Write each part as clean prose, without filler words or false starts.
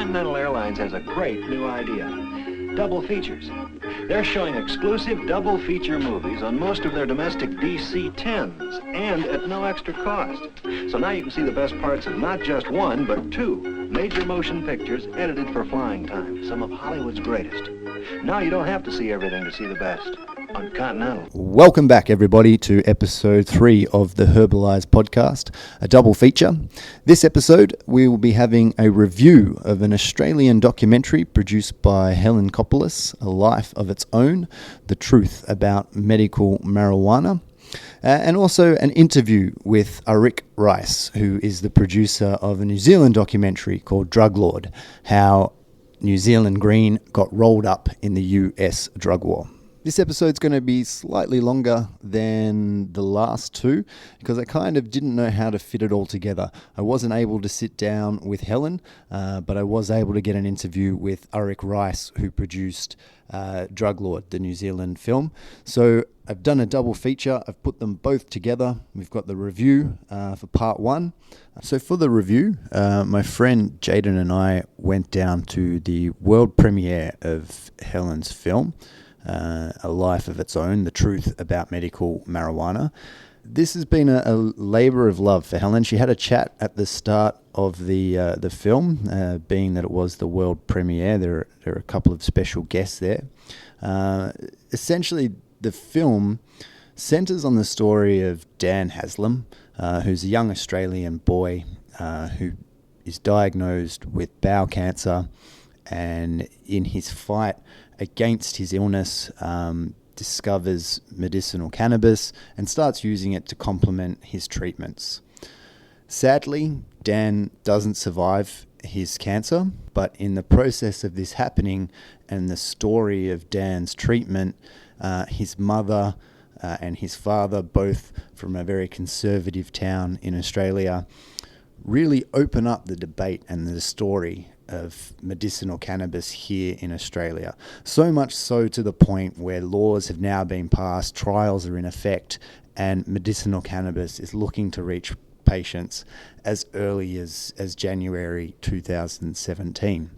Continental Airlines has a great new idea. Double features. They're showing exclusive double feature movies on most of their domestic DC-10s and at no extra cost. So now you can see the best parts of not just one, but two major motion pictures edited for flying time, some of Hollywood's greatest. Now you don't have to see everything to see the best on Continental. Welcome back, everybody, to episode 3 of the Herbalized podcast, a double feature. This episode, we will be having a review of an Australian documentary produced by Helen, A Life of Its Own, The Truth About Medical Marijuana, and also an interview with Eric Rice, who is the producer of a New Zealand documentary called Druglawed, how New Zealand green got rolled up in the US drug war. This episode's going to be slightly longer than the last two because I kind of didn't know how to fit it all together. I wasn't able to sit down with Helen, but I was able to get an interview with Eric Rice, who produced Druglawed, the New Zealand film. So I've done a double feature. I've put them both together. We've got the review for part 1. So for the review, my friend Jaden and I went down to the world premiere of Helen's film, A Life of Its Own, The Truth About Medical Marijuana. This has been a labour of love for Helen. She had a chat at the start of the film, being that it was the world premiere. There are a couple of special guests there. Essentially, the film centres on the story of Dan Haslam, who's a young Australian boy who is diagnosed with bowel cancer, and in his fight against his illness, discovers medicinal cannabis and starts using it to complement his treatments. Sadly, Dan doesn't survive his cancer, but in the process of this happening and the story of Dan's treatment, his mother and his father, both from a very conservative town in Australia, really open up the debate and the story of medicinal cannabis here in Australia. So much so to the point where laws have now been passed, trials are in effect, and medicinal cannabis is looking to reach patients as early as January 2017.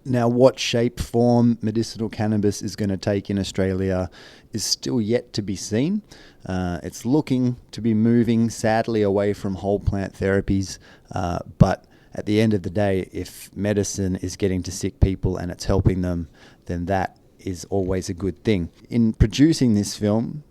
Now, what shape, form medicinal cannabis is going to take in Australia is still yet to be seen. It's looking to be moving, sadly, away from whole plant therapies, but at the end of the day, if medicine is getting to sick people and it's helping them, then that is always a good thing. In producing this film,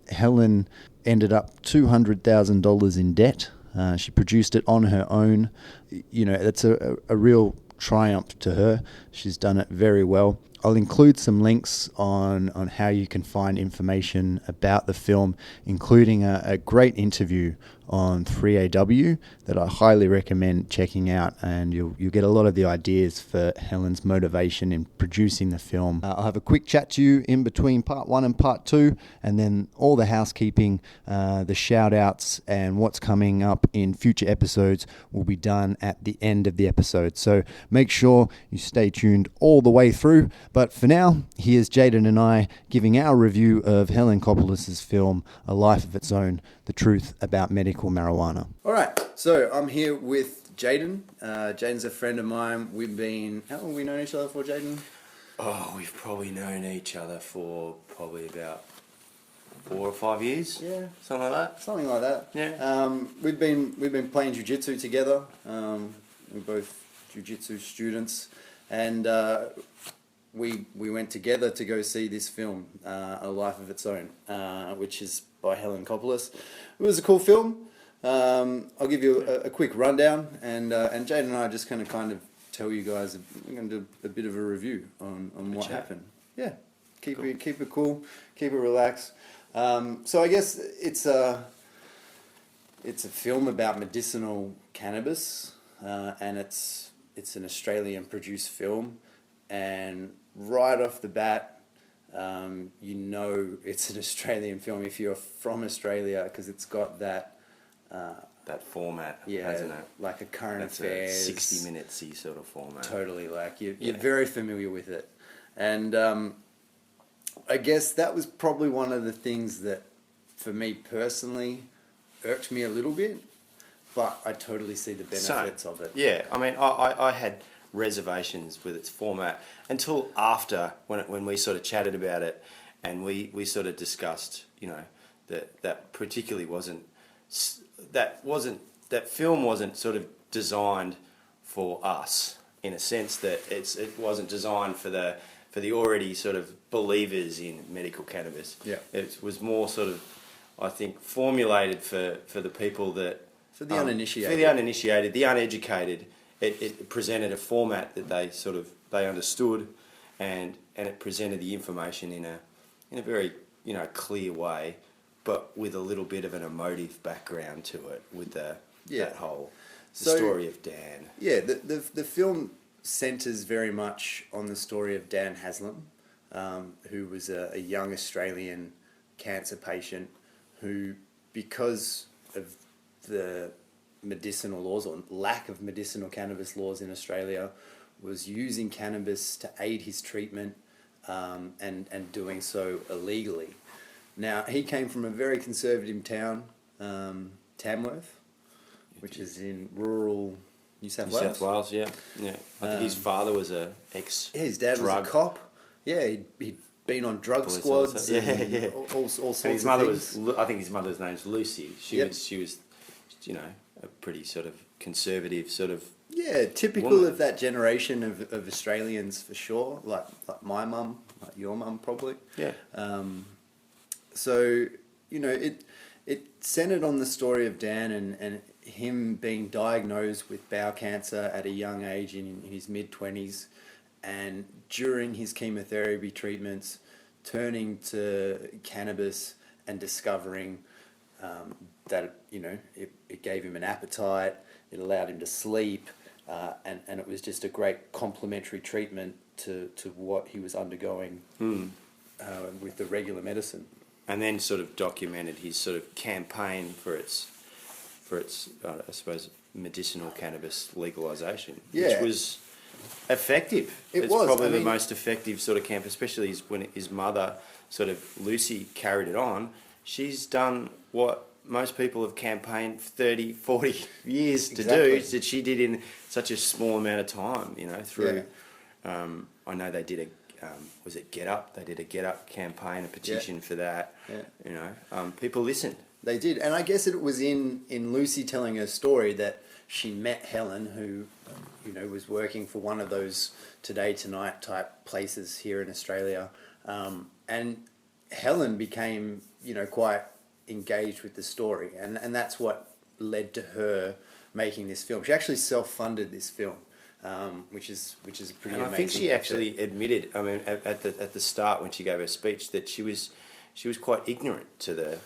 Helen ended up $200,000 in debt. She produced it on her own. You know, it's a real triumph to her. She's done it very well. I'll include some links on how you can find information about the film, including a great interview on 3AW that I highly recommend checking out, and you'll get a lot of the ideas for Helen's motivation in producing the film. I'll have a quick chat to you in between part 1 and part 2, and then all the housekeeping, the shout outs, and what's coming up in future episodes will be done at the end of the episode. So make sure you stay tuned all the way through. But for now, here's Jaden and I giving our review of Helen Kapalos' film, A Life of Its Own, The Truth About Medical Marijuana. All right, so I'm here with Jaden. Jaden's a friend of mine. How long have we known each other for, Jaden? Oh, we've probably known each other for probably about 4 or 5 years. Yeah, something like that. Something like that. Yeah. We've been playing jiu-jitsu together. We're both jiu-jitsu students, and we went together to go see this film, A Life of Its Own, which is by Helen Kapalos. It was a cool film. I'll give you a quick rundown, and Jaden and I are just going to kind of tell you guys, we're going to do a bit of a review on what happened. Yeah, keep it cool, keep it relaxed. So I guess it's a film about medicinal cannabis, and it's an Australian produced film, and right off the bat, you know it's an Australian film if you're from Australia, because it's got that format, yeah, hasn't it? like a current That's affairs, 60 minutes-y sort of format. Totally, like you're very familiar with it, and I guess that was probably one of the things that, for me personally, irked me a little bit, but I totally see the benefits of it. Yeah, I mean, I had reservations with its format until after when we sort of chatted about it, and we sort of discussed, you know, that particularly that film wasn't sort of designed for us, in a sense that it wasn't designed for the already sort of believers in medical cannabis. Yeah. It was more sort of, I think, formulated for the people that... For the uninitiated. For the uninitiated, the uneducated. It presented a format that they understood, and it presented the information in a very, you know, clear way, but with a little bit of an emotive background to it, with that whole story of Dan. Yeah, the film centres very much on the story of Dan Haslam, who was a young Australian cancer patient who, because of the medicinal laws or lack of medicinal cannabis laws in Australia, was using cannabis to aid his treatment, and doing so illegally. Now, he came from a very conservative town, Tamworth, which is in rural New South Wales. New South Wales, yeah. I think his father was a ex. Yeah, his dad was a cop. Yeah, he'd been on drug squads. Yeah. All sorts of His mother things. I think his mother's name's Lucy. She was, you know, a pretty sort of conservative sort of. Yeah, typical woman. of that generation of Australians for sure. Like my mum, like your mum probably. Yeah. So, you know, it centered on the story of Dan and him being diagnosed with bowel cancer at a young age in his mid-20s, and during his chemotherapy treatments turning to cannabis and discovering that, you know, it gave him an appetite, it allowed him to sleep, and it was just a great complementary treatment to what he was undergoing with the regular medicine. And then sort of documented his sort of campaign for its I suppose, medicinal cannabis legalisation, which was effective. It's probably the most effective sort of camp, especially when his mother, sort of Lucy, carried it on. She's done what most people have campaigned for 30, 40 years to do, that she did in such a small amount of time, you know, through... I know they did was it Get Up? They did a Get Up campaign, a petition for that. Yeah. You know, people listened. They did, and I guess it was in Lucy telling her story that she met Helen, who, you know, was working for one of those Today Tonight type places here in Australia, and Helen became, you know, quite engaged with the story, and that's what led to her making this film. She actually self-funded this film, which is a pretty amazing. I think she actually admitted, I mean, at the start when she gave her speech, that she was quite ignorant to the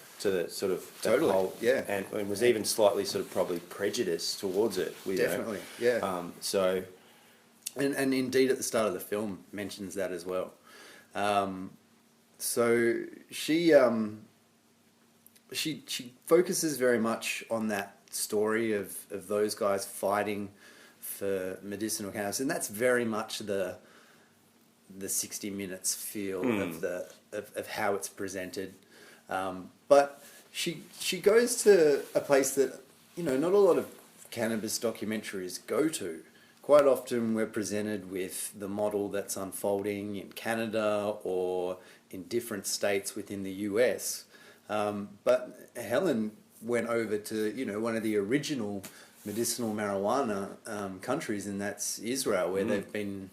sort of totally whole, and was even slightly sort of probably prejudiced towards it. Definitely, So, and indeed at the start of the film mentions that as well. So she focuses very much on that story of those guys fighting for medicinal cannabis, and that's very much the 60 Minutes feel of how it's presented. But she goes to a place that, you know, not a lot of cannabis documentaries go to. Quite often we're presented with the model that's unfolding in Canada or in different states within the US. But Helen went over to, you know, one of the original medicinal marijuana countries, and that's Israel, where they've been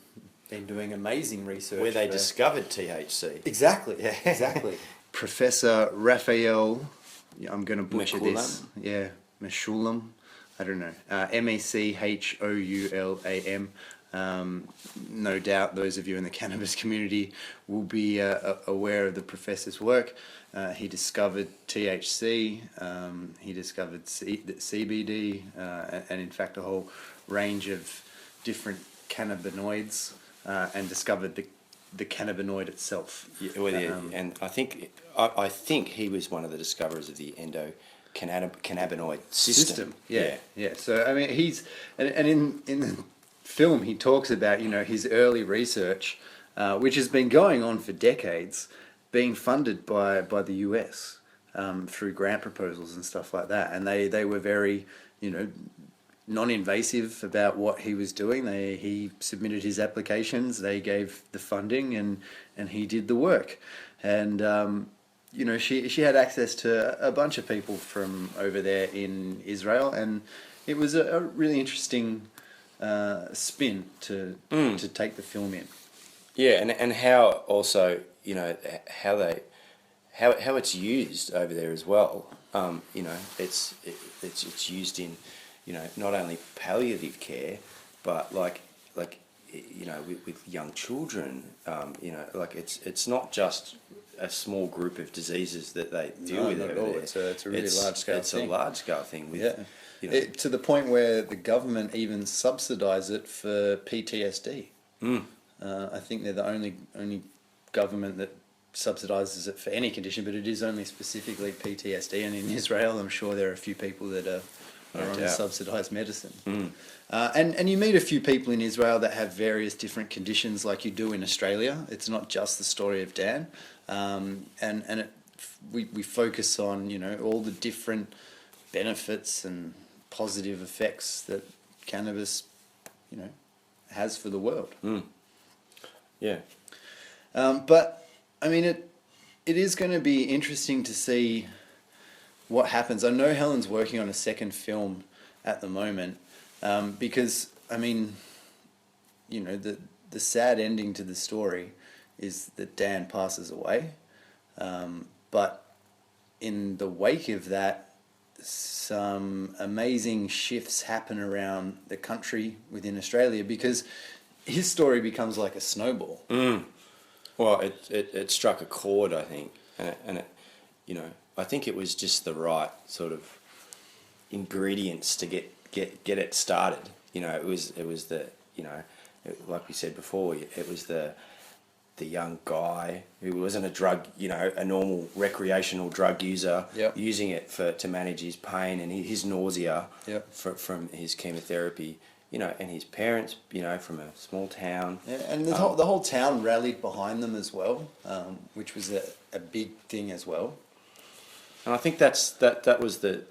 doing amazing research. Where they discovered THC. Exactly, yeah. Exactly. Professor Raphael, I'm going to butcher this. Yeah, Mechoulam. I don't know. Mechoulam. No doubt those of you in the cannabis community will be aware of the professor's work. He discovered THC, he discovered CBD, and in fact a whole range of different cannabinoids, and discovered the cannabinoid itself. And I think he was one of the discoverers of the endocannabinoid system. Yeah. So I mean, he's and in the film he talks about, you know, his early research, which has been going on for decades, being funded by the US through grant proposals and stuff like that, and they were very, you know, non-invasive about what he was doing. He submitted his applications, they gave the funding, and he did the work. And you know, she had access to a bunch of people from over there in Israel, and it was a really interesting spin to take the film in. Yeah, and how also, you know, how it's used over there as well. You know, it's used in, you know, not only palliative care, but like you know, with young children. You know, like it's not just a small group of diseases that they deal with over there. It's a really large scale thing. It's a large scale thing. With, yeah. You know, to the point where the government even subsidise it for PTSD. I think they're the only government that subsidises it for any condition, but it is only specifically PTSD. And in Israel, I'm sure there are a few people that are on subsidised medicine. And you meet a few people in Israel that have various different conditions like you do in Australia. It's not just the story of Dan. We focus on, you know, all the different benefits and positive effects that cannabis, you know, has for the world. Yeah. But I mean, it is going to be interesting to see what happens. I know Helen's working on a second film at the moment, because I mean, you know, the sad ending to the story is that Dan passes away, but in the wake of that, some amazing shifts happen around the country within Australia, because his story becomes like a snowball. Well, it struck a chord, I think, and it, you know, I think it was just the right sort of ingredients to get it started. You know, it was the, you know, like we said before, it was the young guy who wasn't a drug, you know, a normal recreational drug user, using it to manage his pain and his nausea from his chemotherapy. You know, and his parents, you know, from a small town. Yeah, and the whole town rallied behind them as well, which was a big thing as well. And I think that was the,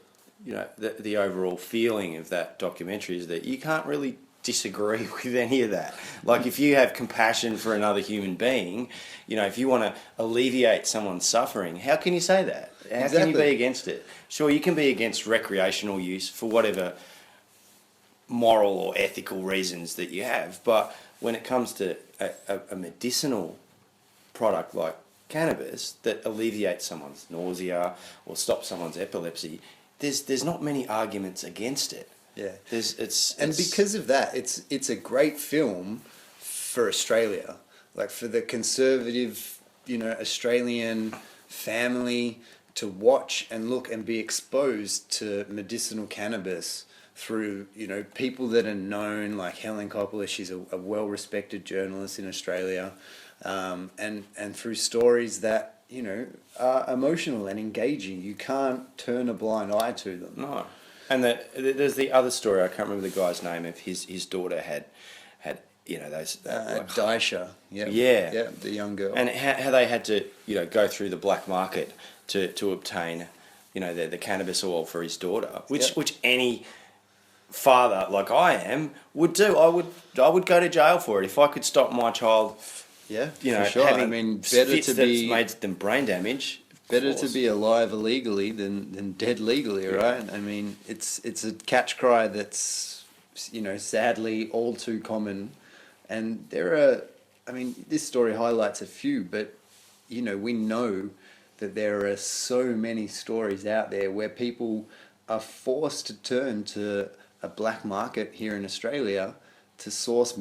you know, the overall feeling of that documentary, is that you can't really disagree with any of that. Like, if you have compassion for another human being, you know, if you want to alleviate someone's suffering, how can you say that? How can you be against it? Sure, you can be against recreational use for whatever moral or ethical reasons that you have, but when it comes to a medicinal product like cannabis that alleviates someone's nausea or stops someone's epilepsy, there's not many arguments against it. Yeah, it's because of that, it's a great film for Australia, like for the conservative, you know, Australian family to watch and look and be exposed to medicinal cannabis through, you know, people that are known, like Helen Kapalos. She's a well-respected journalist in Australia, and through stories that, you know, are emotional and engaging. You can't turn a blind eye to them. No. And there's the other story, I can't remember the guy's name, of his daughter had you know, those Daisha, yeah, the young girl, and how they had to, you know, go through the black market to obtain, you know, the cannabis oil for his daughter, which any father like I am would do. I would go to jail for it if I could stop my child. Yeah, you know, sure. having, I mean, better to be made them brain damage. Better to be alive illegally than dead legally, right? I mean, it's a catch cry that's, you know, sadly all too common, and there are. I mean, this story highlights a few, but you know, we know that there are so many stories out there where people are forced to turn to a black market here in Australia to source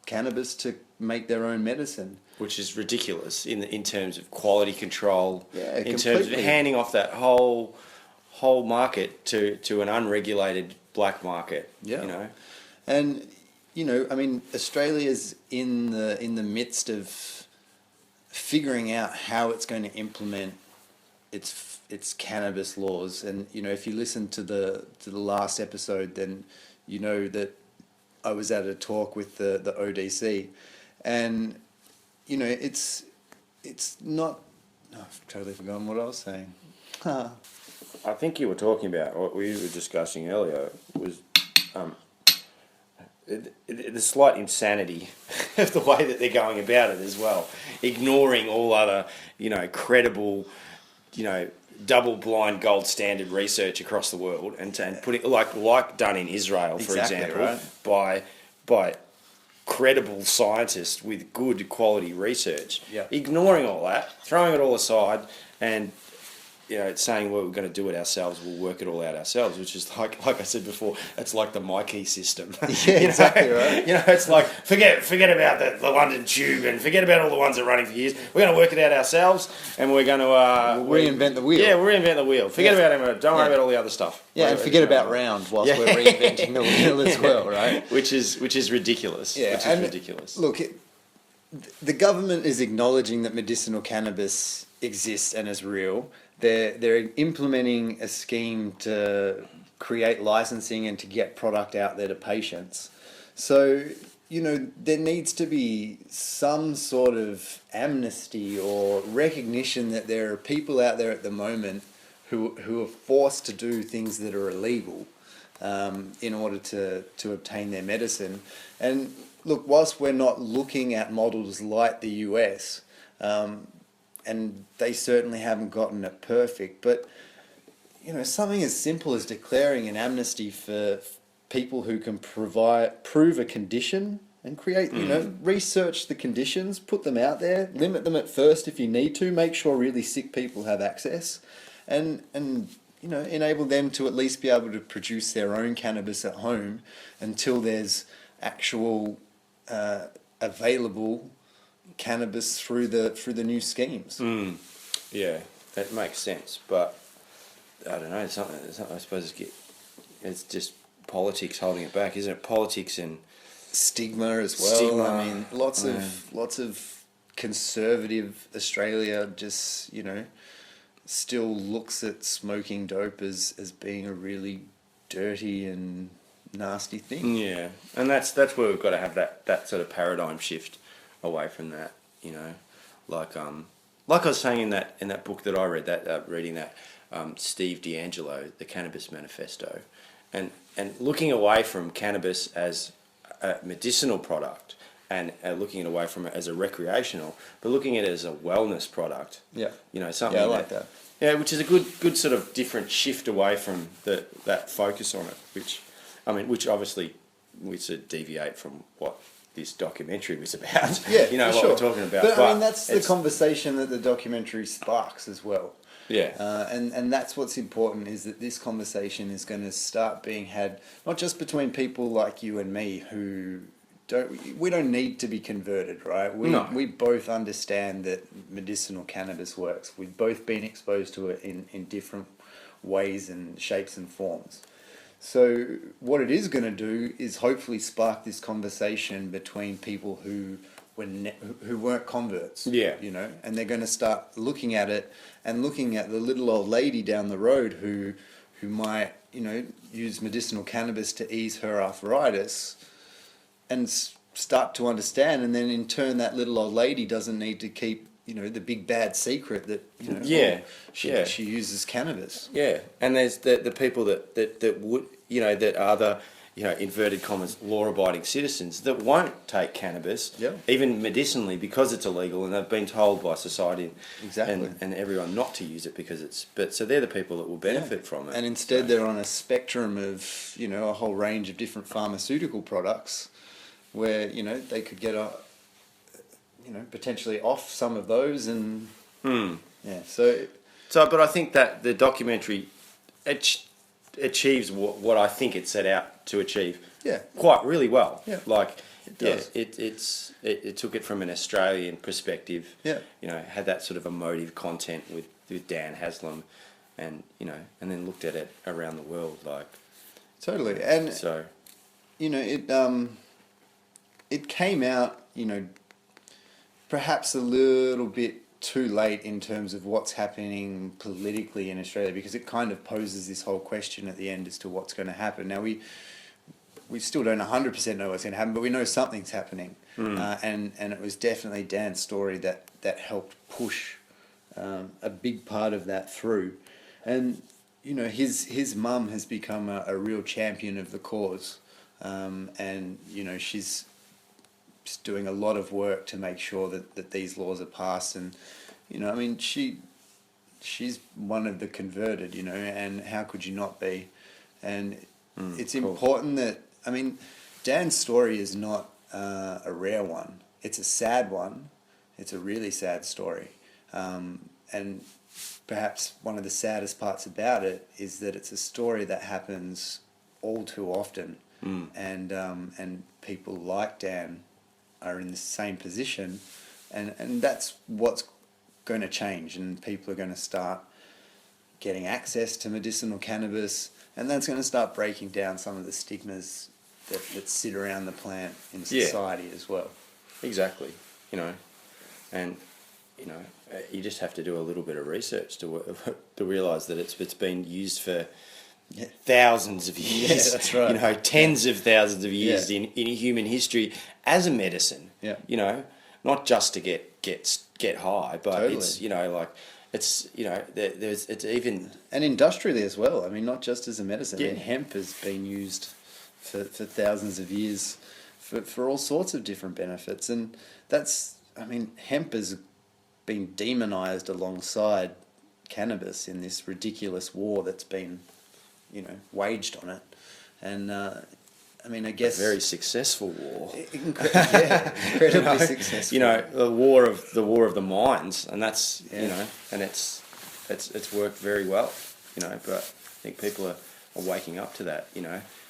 cannabis to make their own medicine, which is ridiculous in terms of quality control. Yeah, in terms of handing off that whole market to an unregulated black market. Yeah, you know, and you know, I mean, Australia's in the midst of figuring out how it's going to implement its cannabis laws. And you know, if you listen to the last episode, then you know that I was at a talk with the ODC, and you know, it's not. Oh, I've totally forgotten what I was saying. I think you were talking about what we were discussing earlier was the slight insanity of the way that they're going about it as well, ignoring all other, credible, double-blind gold standard research across the world, and putting like done in Israel, for example, right, by credible scientists with good quality research, ignoring all that, throwing it all aside, and saying, well, we're going to do it ourselves, we'll work it all out ourselves, which is like I said before, it's like the Mikey system. Yeah, exactly right. It's like, forget about the London Tube and forget about all the ones that are running for years. We're going to work it out ourselves, and we're going to... reinvent the wheel. Yeah, we'll reinvent the wheel. Forget about it, don't worry about all the other stuff. Yeah, and forget about round whilst we're reinventing the wheel as well, right? Which is ridiculous. Yeah, ridiculous. Look, the government is acknowledging that medicinal cannabis exists and is real. They're implementing a scheme to create licensing and to get product out there to patients. So, there needs to be some sort of amnesty or recognition that there are people out there at the moment who are forced to do things that are illegal in order to obtain their medicine. And look, whilst we're not looking at models like the US, and they certainly haven't gotten it perfect, but something as simple as declaring an amnesty for people who can prove a condition and create, research the conditions, put them out there, limit them at first if you need to, make sure really sick people have access, and enable them to at least be able to produce their own cannabis at home until there's actual available cannabis through the new schemes. Yeah, that makes sense, but I don't know. It's not, I suppose it's just politics holding it back, isn't it? Politics and stigma as well. I mean, lots of conservative Australia just still looks at smoking dope as being a really dirty and nasty thing. Yeah, and that's where we've got to have that sort of paradigm shift away from that, like I was saying in that book that I read, reading that Steve D'Angelo, the Cannabis Manifesto, and looking away from cannabis as a medicinal product and looking away from it as a recreational, but looking at it as a wellness product. Yeah, something. Yeah, I like that. Yeah, which is a good sort of different shift away from that focus on it, which obviously we sort of deviate from what this documentary was about. Yeah, what we're talking about. But I mean, that's the conversation that the documentary sparks as well. Yeah. And that's what's important, is that this conversation is going to start being had not just between people like you and me who don't need to be converted, right? We both understand that medicinal cannabis works. We've both been exposed to it in different ways and shapes and forms. So what it is going to do is hopefully spark this conversation between people who weren't converts. Yeah. And they're going to start looking at it and looking at the little old lady down the road who might, use medicinal cannabis to ease her arthritis, and start to understand. And then in turn, that little old lady doesn't need to keep, the big bad secret that, she uses cannabis. Yeah. And there's the people that would, that are the, inverted commas, law-abiding citizens that won't take cannabis, even medicinally, because it's illegal, and they've been told by society and everyone not to use it because so they're the people that will benefit from it. And instead they're on a spectrum of, a whole range of different pharmaceutical products where, they could get potentially off some of those and... So, but I think that the documentary achieves what I think it set out to achieve. Quite really well. Yeah. It does. It took it from an Australian perspective. Yeah. Had that sort of emotive content with Dan Haslam, and and then looked at it around the world, totally. And so it came out, perhaps a little bit too late in terms of what's happening politically in Australia, because it kind of poses this whole question at the end as to what's going to happen. Now, we still don't 100% know what's going to happen, but we know something's happening. And it was definitely Dan's story that helped push a big part of that through. And, his mum has become a real champion of the cause. and she's doing a lot of work to make sure that these laws are passed. And she's one of the converted, and how could you not be? And it's important that, Dan's story is not a rare one. It's a sad one. It's a really sad story. And perhaps one of the saddest parts about it is that it's a story that happens all too often. And people like Dan are in the same position. And that's what's going to change. And people are going to start getting access to medicinal cannabis. And that's going to start breaking down some of the stigmas that sit around the plant in society as well. Exactly. And you just have to do a little bit of research to realise that it's been used for thousands of years. Yeah, that's right. Tens of thousands of years in human history as a medicine. Yeah. Not just to get high, but totally. it's it's even, and industrially as well. Not just as a medicine. Yeah. Hemp has been used for thousands of years for all sorts of different benefits, and that's hemp has been demonized alongside cannabis in this ridiculous war that's been waged on it. And I guess a very successful war. Incredibly successful. The war of the minds, and that's and it's worked very well. But I think people are waking up to that.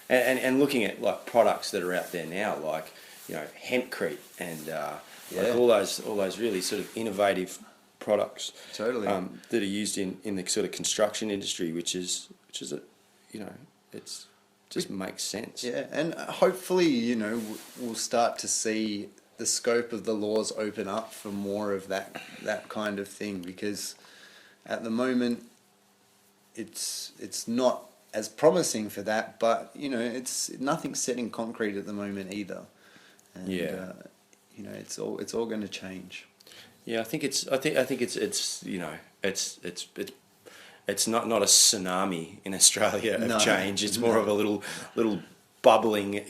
And looking at like products that are out there now, like hempcrete and like all those really sort of innovative products. Totally. That are used in the sort of construction industry, which is it's just makes sense. Yeah, and hopefully, we'll start to see the scope of the laws open up for more of that kind of thing, because at the moment it's not as promising for that, but it's nothing's set in concrete at the moment either. And, it's all going to change. Yeah, I think it's it's not a tsunami in Australia of change. It's more of a little bubbling,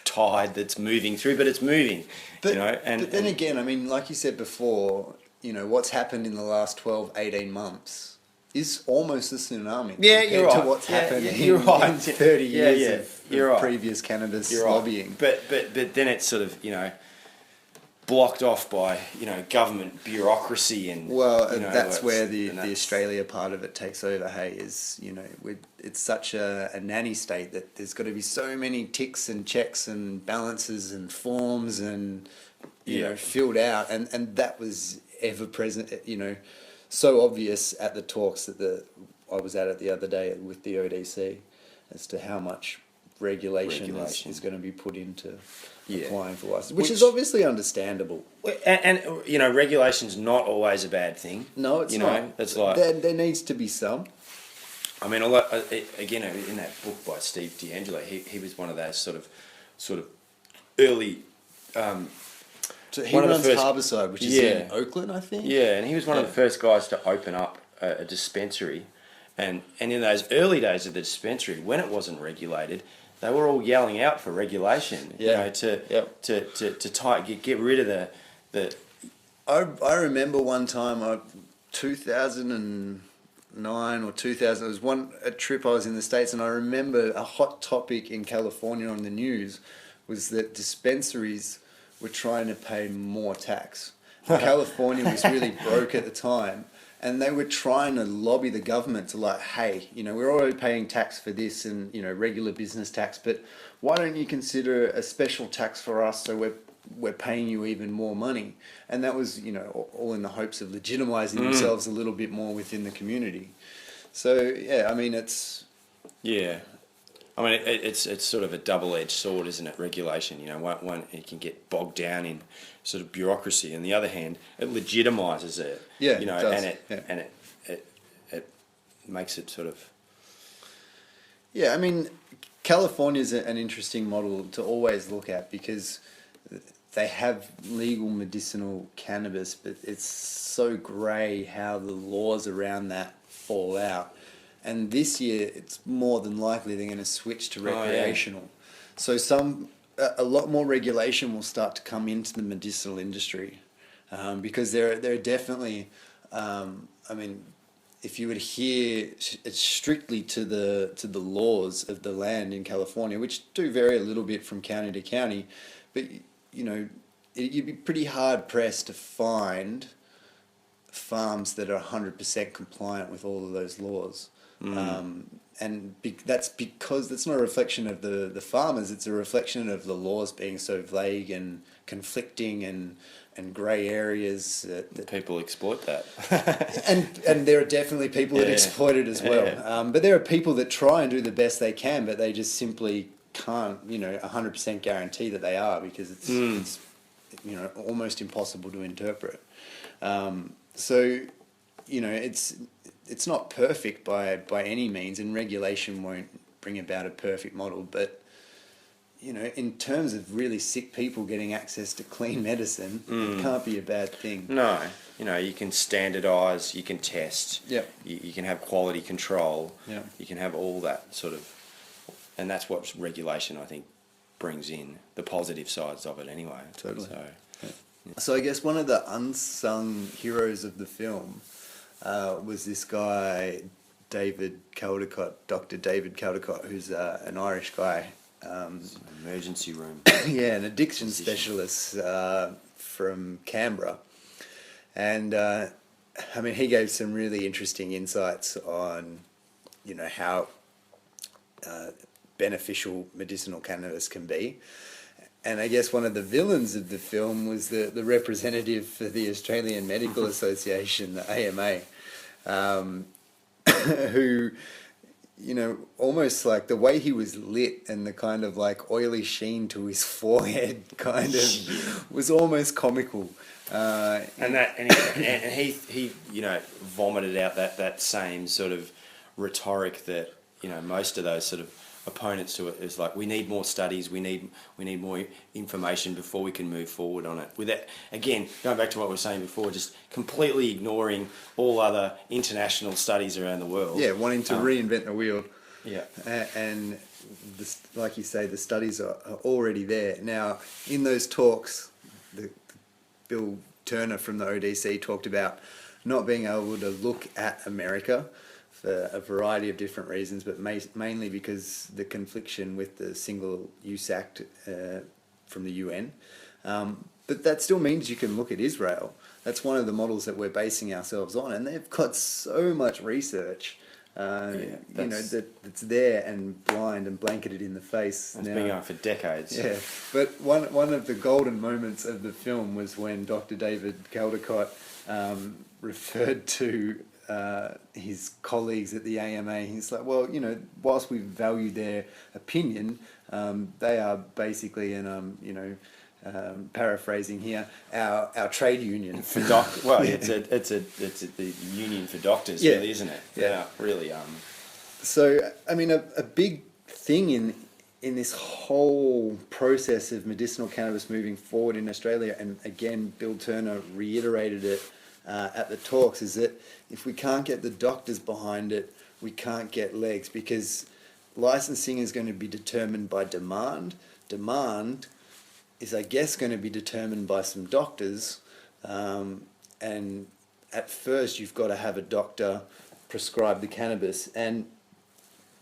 tide that's moving through, but it's moving. But then again, like you said before, what's happened in the last 12, 18 months is almost a tsunami. Yeah, you're right. To what's happened in 30 years of previous cannabis lobbying. But then it's sort of, blocked off by government bureaucracy and that's where the Australia part of it takes over. It's such a nanny state that there's got to be so many ticks and checks and balances and forms and filled out, and that was ever present, so obvious at the talks that I was at the other day with the ODC as to how much regulation is going to be put into applying for license, which is obviously understandable. And regulation's not always a bad thing. No, it's not. It's like there needs to be some. Again, in that book by Steve D'Angelo, he was one of those sort of early. So he runs Herbalized, which is in Oakland, I think. Yeah, and he was one of the first guys to open up a dispensary, and in those early days of the dispensary, when it wasn't regulated, they were all yelling out for regulation. To get rid of the. I remember one time, 2009 or 2000. It was a trip I was in the States, and I remember a hot topic in California on the news was that dispensaries were trying to pay more tax. California was really broke at the time, and they were trying to lobby the government to hey, we're already paying tax for this and, regular business tax, but why don't you consider a special tax for us so we're paying you even more money? And that was, all in the hopes of legitimizing themselves a little bit more within the community. So, it's... Yeah. It's sort of a double-edged sword, isn't it? Regulation, one it can get bogged down in sort of bureaucracy. On the other hand, it legitimizes it. Yeah, it does. And it makes it sort of. Yeah, California's an interesting model to always look at because they have legal medicinal cannabis, but it's so grey how the laws around that fall out. And this year, it's more than likely they're going to switch to recreational. So a lot more regulation will start to come into the medicinal industry, because there are definitely, if you adhere it's strictly to the laws of the land in California, which do vary a little bit from county to county, but you'd be pretty hard pressed to find farms that are 100% compliant with all of those laws. That's because that's not a reflection of the farmers, it's a reflection of the laws being so vague and conflicting and grey areas that people exploit that. and there are definitely people that exploit it as well. But there are people that try and do the best they can, but they just simply can't 100% guarantee that they are, because it's almost impossible to interpret. So it's not perfect by any means, and regulation won't bring about a perfect model. But in terms of really sick people getting access to clean medicine, it can't be a bad thing. No, you can standardise, you can test, you can have quality control, you can have all that sort of, and that's what regulation I think brings in, the positive sides of it anyway. Totally. So I guess one of the unsung heroes of the film was this guy, David Caldecott, Dr. David Caldecott, who's an Irish guy. Emergency room. Yeah, an addiction specialist from Canberra. And, he gave some really interesting insights on, how beneficial medicinal cannabis can be. And I guess one of the villains of the film was the representative for the Australian Medical Association, the AMA, who, almost like the way he was lit and the kind of like oily sheen to his forehead kind of was almost comical. And he vomited out that same sort of rhetoric that, most of those sort of opponents to it is like, we need more studies, we need more information before we can move forward on it. With that, again, going back to what we were saying before, just completely ignoring all other international studies around the world. Yeah, wanting to reinvent the wheel. Yeah. And like you say, the studies are already there. Now, in those talks, Bill Turner from the ODC talked about not being able to look at America for a variety of different reasons, but mainly because the confliction with the Single Use Act from the UN. But that still means you can look at Israel. That's one of the models that we're basing ourselves on, and they've got so much research, that's there and blind and blanketed in the face. It's been going for decades. Yeah, but one of the golden moments of the film was when Dr. David Caldecott referred to his colleagues at the AMA. He's like, well, whilst we value their opinion, they are basically, and paraphrasing here, our trade union for it's the union for doctors, really, isn't it? Yeah, really. So a big thing in this whole process of medicinal cannabis moving forward in Australia, and again, Bill Turner reiterated it at the talks, is that if we can't get the doctors behind it, we can't get legs, because licensing is going to be determined by demand. Demand is, I guess, going to be determined by some doctors, and at first you've got to have a doctor prescribe the cannabis, and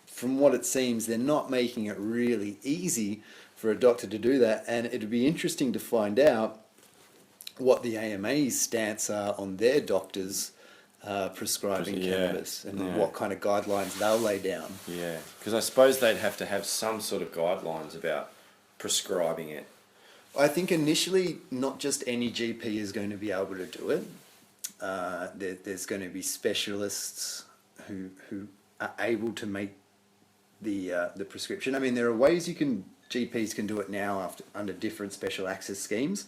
from what it seems, they're not making it really easy for a doctor to do that, and it'd be interesting to find out what the AMA's stance are on their doctors prescribing cannabis, and what kind of guidelines they'll lay down. Yeah, because I suppose they'd have to have some sort of guidelines about prescribing it. I think initially not just any GP is going to be able to do it. There's going to be specialists who are able to make the prescription. There are ways GPs can do it now under different special access schemes.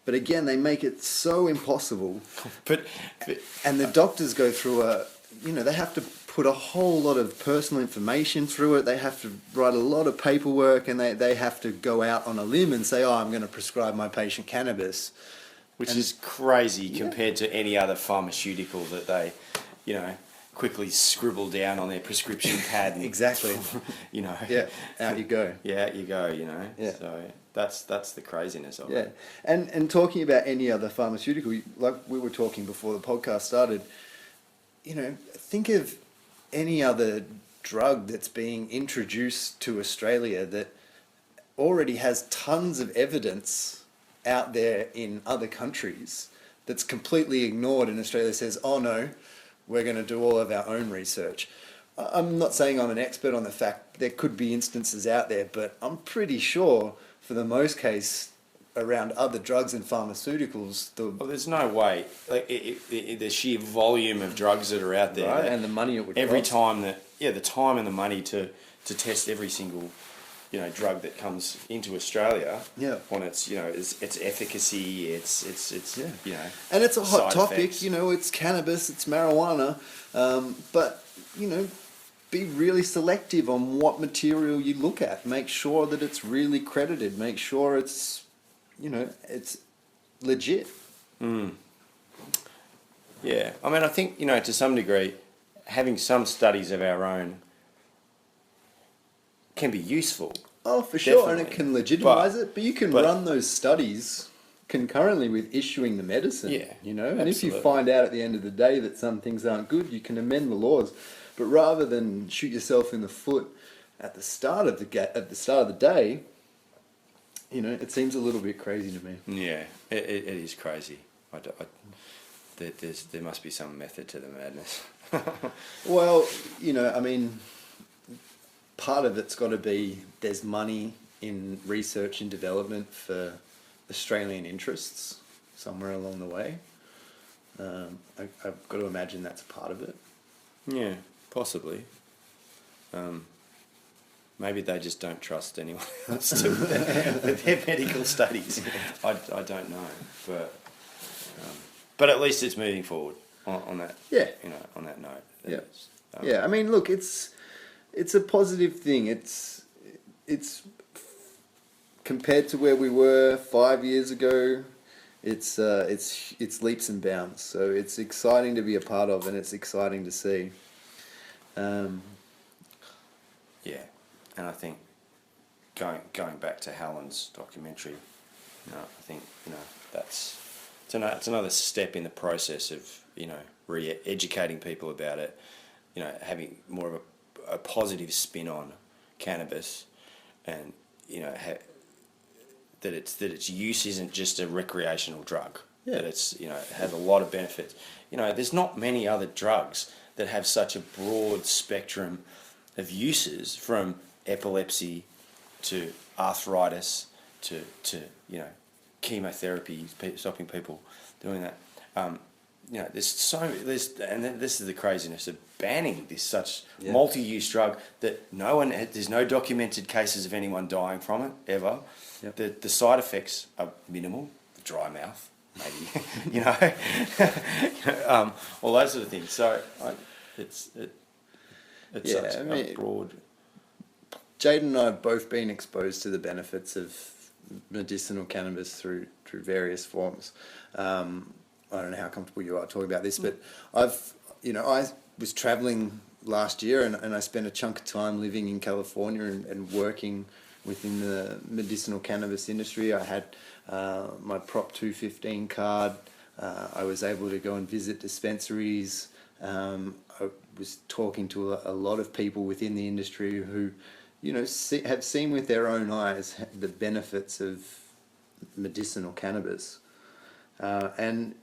But again, they make it so impossible. And the doctors go through they have to put a whole lot of personal information through it. They have to write a lot of paperwork, and they have to go out on a limb and say, I'm going to prescribe my patient cannabis. Which is crazy compared to any other pharmaceutical that they, quickly scribble down on their prescription pad. And, exactly. You know. Yeah, out you go. Yeah, out you go, you know. Yeah. So that's the craziness of it. Yeah. And talking about any other pharmaceutical, like we were talking before the podcast started, you know, think of any other drug that's being introduced to Australia that already has tons of evidence out there in other countries that's completely ignored, and Australia says, oh no, we're going to do all of our own research. I'm not saying I'm an expert on the fact there could be instances out there, but I'm pretty sure for the most case around other drugs and pharmaceuticals, well, there's no way. Like the sheer volume of drugs that are out there, right, and the money it would every cost. time that the time and the money to test every single, you know, drug that comes into Australia, on its, you know, its efficacy, its you know, and it's a hot side topic. effects. You know, it's cannabis, it's marijuana, but you know, be really selective on what material you look at. Make sure that it's really credited. Make sure it's, you know, it's legit. Yeah, I mean, I think, you know, to some degree, having some studies of our own can be useful. Oh, for sure, Definitely. and it can legitimize But- it. But you can but- run those studies concurrently with issuing the medicine. Yeah, you know, and if you absolutely. find out at the end of the day that some things aren't good, you can amend the laws. But rather than shoot yourself in the foot at the start of the day, you know, it seems a little bit crazy to me. Yeah, it is crazy. There must be some method to the madness. Well, you know, I mean, part of it's got to be there's money in research and development for Australian interests somewhere along the way. I've got to imagine that's a part of it. Yeah, possibly. Maybe they just don't trust anyone else to with their medical studies. I don't know, but at least it's moving forward on that. Yeah. You know, on that note. Yeah. It's, Yeah, I mean, look, it's a positive thing. It's compared to where we were 5 years ago. It's leaps and bounds. So it's exciting to be a part of, and it's exciting to see. Yeah, and I think going back to Helen's documentary, you know, I think, you know, it's another step in the process of, you know, re-educating people about it, you know, having more of a positive spin on cannabis, and, you know, that its use isn't just a recreational drug. Yeah. That it's, you know, it has a lot of benefits. You know, there's not many other drugs that have such a broad spectrum of uses, from epilepsy to arthritis to you know, chemotherapy, stopping people doing that. You know, and then this is the craziness of banning this such multi-use drug that there's no documented cases of anyone dying from it ever. Yep. The side effects are minimal. The dry mouth, maybe, you know, all those sort of things. So it's such a broad. Jade and I have both been exposed to the benefits of medicinal cannabis through various forms. I don't know how comfortable you are talking about this, but I was traveling last year, and I spent a chunk of time living in California and working within the medicinal cannabis industry. I had my Prop 215 card. I was able to go and visit dispensaries. I was talking to a lot of people within the industry who, you know, have seen with their own eyes the benefits of medicinal cannabis. And,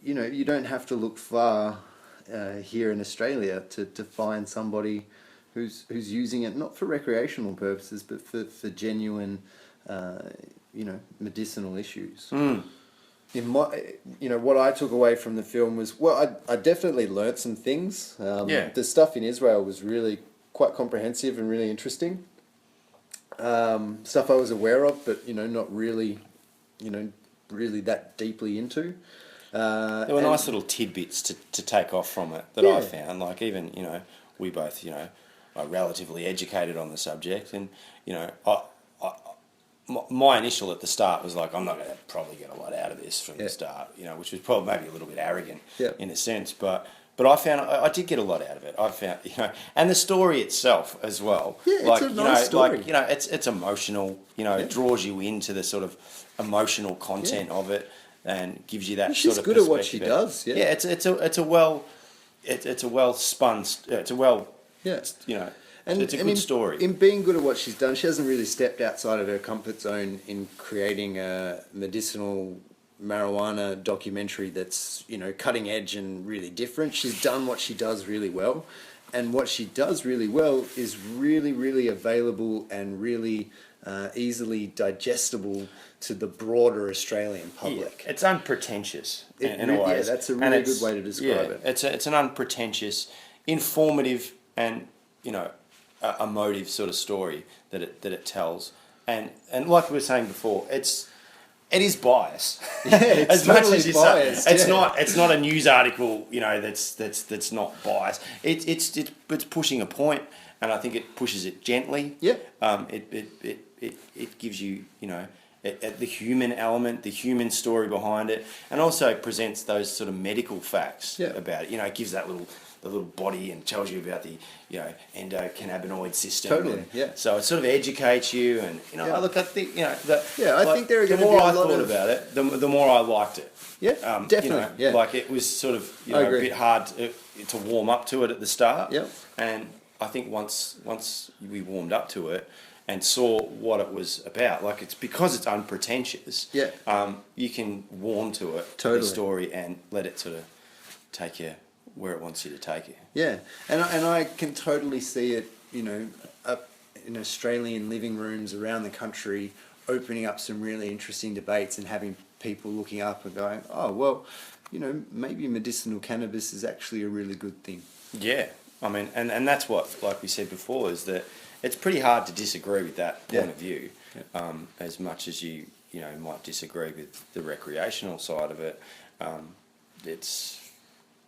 you know, you don't have to look far here in Australia to find somebody who's using it, not for recreational purposes, but for genuine, you know, medicinal issues. In my, you know, what I took away from the film was, well, I definitely learnt some things. The stuff in Israel was really quite comprehensive and really interesting. Stuff I was aware of, but, you know, not really, you know, really that deeply into. There were nice little tidbits to take off from it that I found. Like, even, you know, we both, you know, are relatively educated on the subject, and, you know, my initial at the start was like, I'm not going to probably get a lot out of this from the start, you know, which was probably maybe a little bit arrogant in a sense, but But I did get a lot out of it. I found, and the story itself as well. Yeah, it's a nice story. It's emotional. It draws you into the sort of emotional content of it, and gives you that. She's sort of good at what she does. Yeah, it's a well spun. It's a well. Yeah. It's a good story. In being good at what she's done, she hasn't really stepped outside of her comfort zone in creating a medicinal marijuana documentary that's, cutting edge and really different. She's done what she does really well. And what she does really well is really, really available and really easily digestible to the broader Australian public. Yeah, it's unpretentious in a way. Yeah, that's a really good way to describe it. It's an unpretentious, informative and, emotive sort of story that it tells. And like we were saying before, it is biased. Yeah, it's as totally much as you biased. Say. It's not a news article, that's not biased. It's pushing a point, and I think it pushes it gently. Yeah. It gives you, the human element, the human story behind it, and also presents those sort of medical facts about it. It gives the little body and tells you about the endocannabinoid system. Totally, yeah. So it sort of educates you, and look, I think I think there are going to be a lot of... The more I thought about it, the more I liked it. Yeah, definitely. Like it was sort of a bit hard to warm up to it at the start. Yeah. And I think once we warmed up to it and saw what it was about, like it's because it's unpretentious. Yeah. You can warm to it, totally. The story, and let it sort of take you where it wants you to take you. Yeah, and I can totally see it, up in Australian living rooms around the country, opening up some really interesting debates and having people looking up and going, oh, well, maybe medicinal cannabis is actually a really good thing. Yeah, I mean, and that's what, like we said before, is that it's pretty hard to disagree with that point of view, as much as you might disagree with the recreational side of it.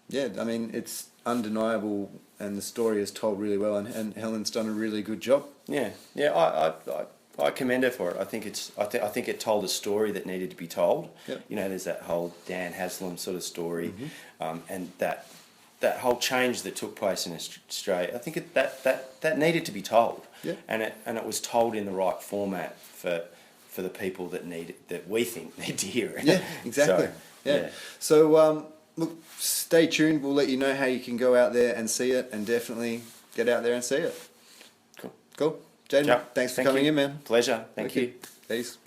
Yeah, I mean, it's undeniable, and the story is told really well, and Helen's done a really good job. Yeah, I commend her for it. I think it told a story that needed to be told. Yep. There's that whole Dan Haslam sort of story, and that whole change that took place in Australia. I think that needed to be told. Yeah. And it was told in the right format for the people that we think need to hear it. Yeah, exactly. So look, stay tuned. We'll let you know how you can go out there and see it, and definitely get out there and see it. Cool. Jaden, thanks for coming in, man. Pleasure. Thank you. Peace.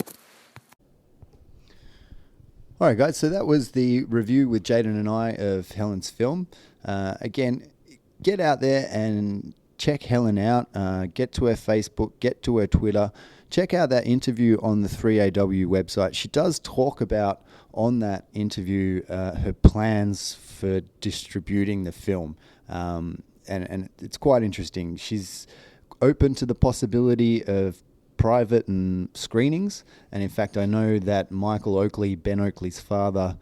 All right, guys. So that was the review with Jaden and I of Helen's film. Again, get out there and check Helen out. Get to her Facebook. Get to her Twitter. Check out that interview on the 3AW website. She does talk about, on that interview, her plans for distributing the film. And it's quite interesting. She's open to the possibility of private and screenings. And in fact, I know that Michael Oakley, Ben Oakley's father,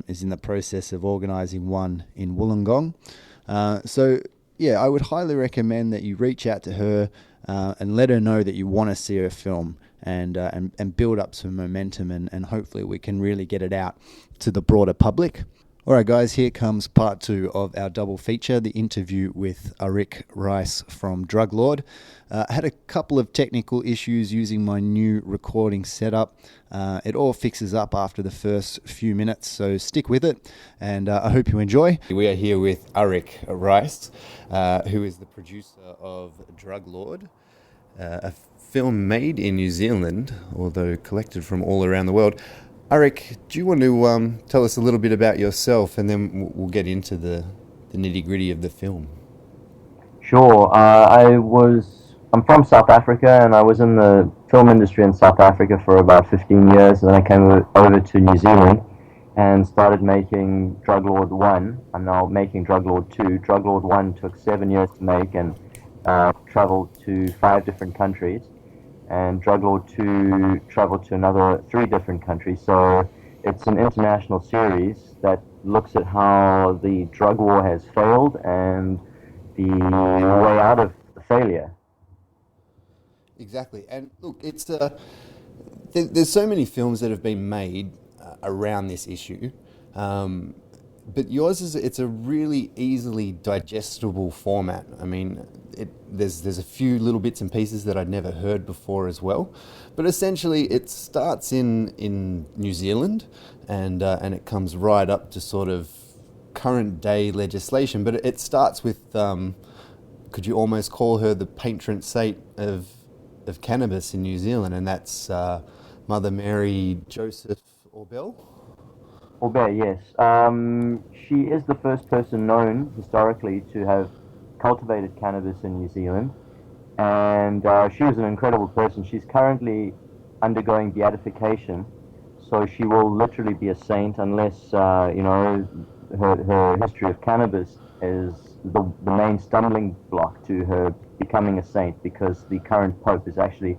is in the process of organising one in Wollongong. So, I would highly recommend that you reach out to her and let her know that you want to see her film, and build up some momentum, and hopefully we can really get it out to the broader public. All right, guys, here comes part 2 of our double feature, the interview with Arik Rice from Druglawed. I had a couple of technical issues using my new recording setup. It all fixes up after the first few minutes, so stick with it, and I hope you enjoy. We are here with Arik Rice, who is the producer of Druglawed, a film made in New Zealand, although collected from all around the world. Arik, do you want to tell us a little bit about yourself, and then we'll get into the nitty-gritty of the film? Sure. I'm from South Africa, and I was in the film industry in South Africa for about 15 years, and then I came over to New Zealand and started making Druglawed 1. I'm now making Druglawed 2. Druglawed 1 took 7 years to make and traveled to 5 different countries. And Druglawed 2 traveled to another 3 different countries. So it's an international series that looks at how the drug war has failed and the way out of the failure. Exactly. And look, it's there's so many films that have been made around this issue. But yours it's a really easily digestible format. I mean, there's a few little bits and pieces that I'd never heard before as well. But essentially, it starts in New Zealand, and it comes right up to sort of current day legislation. But it starts with, could you almost call her the patron saint of cannabis in New Zealand, and that's Mother Mary Joseph Orbell. Orbell, yes. She is the first person known historically to have cultivated cannabis in New Zealand, and she was an incredible person. She's currently undergoing beatification, so she will literally be a saint unless, her history of cannabis is the main stumbling block to her becoming a saint, because the current pope is actually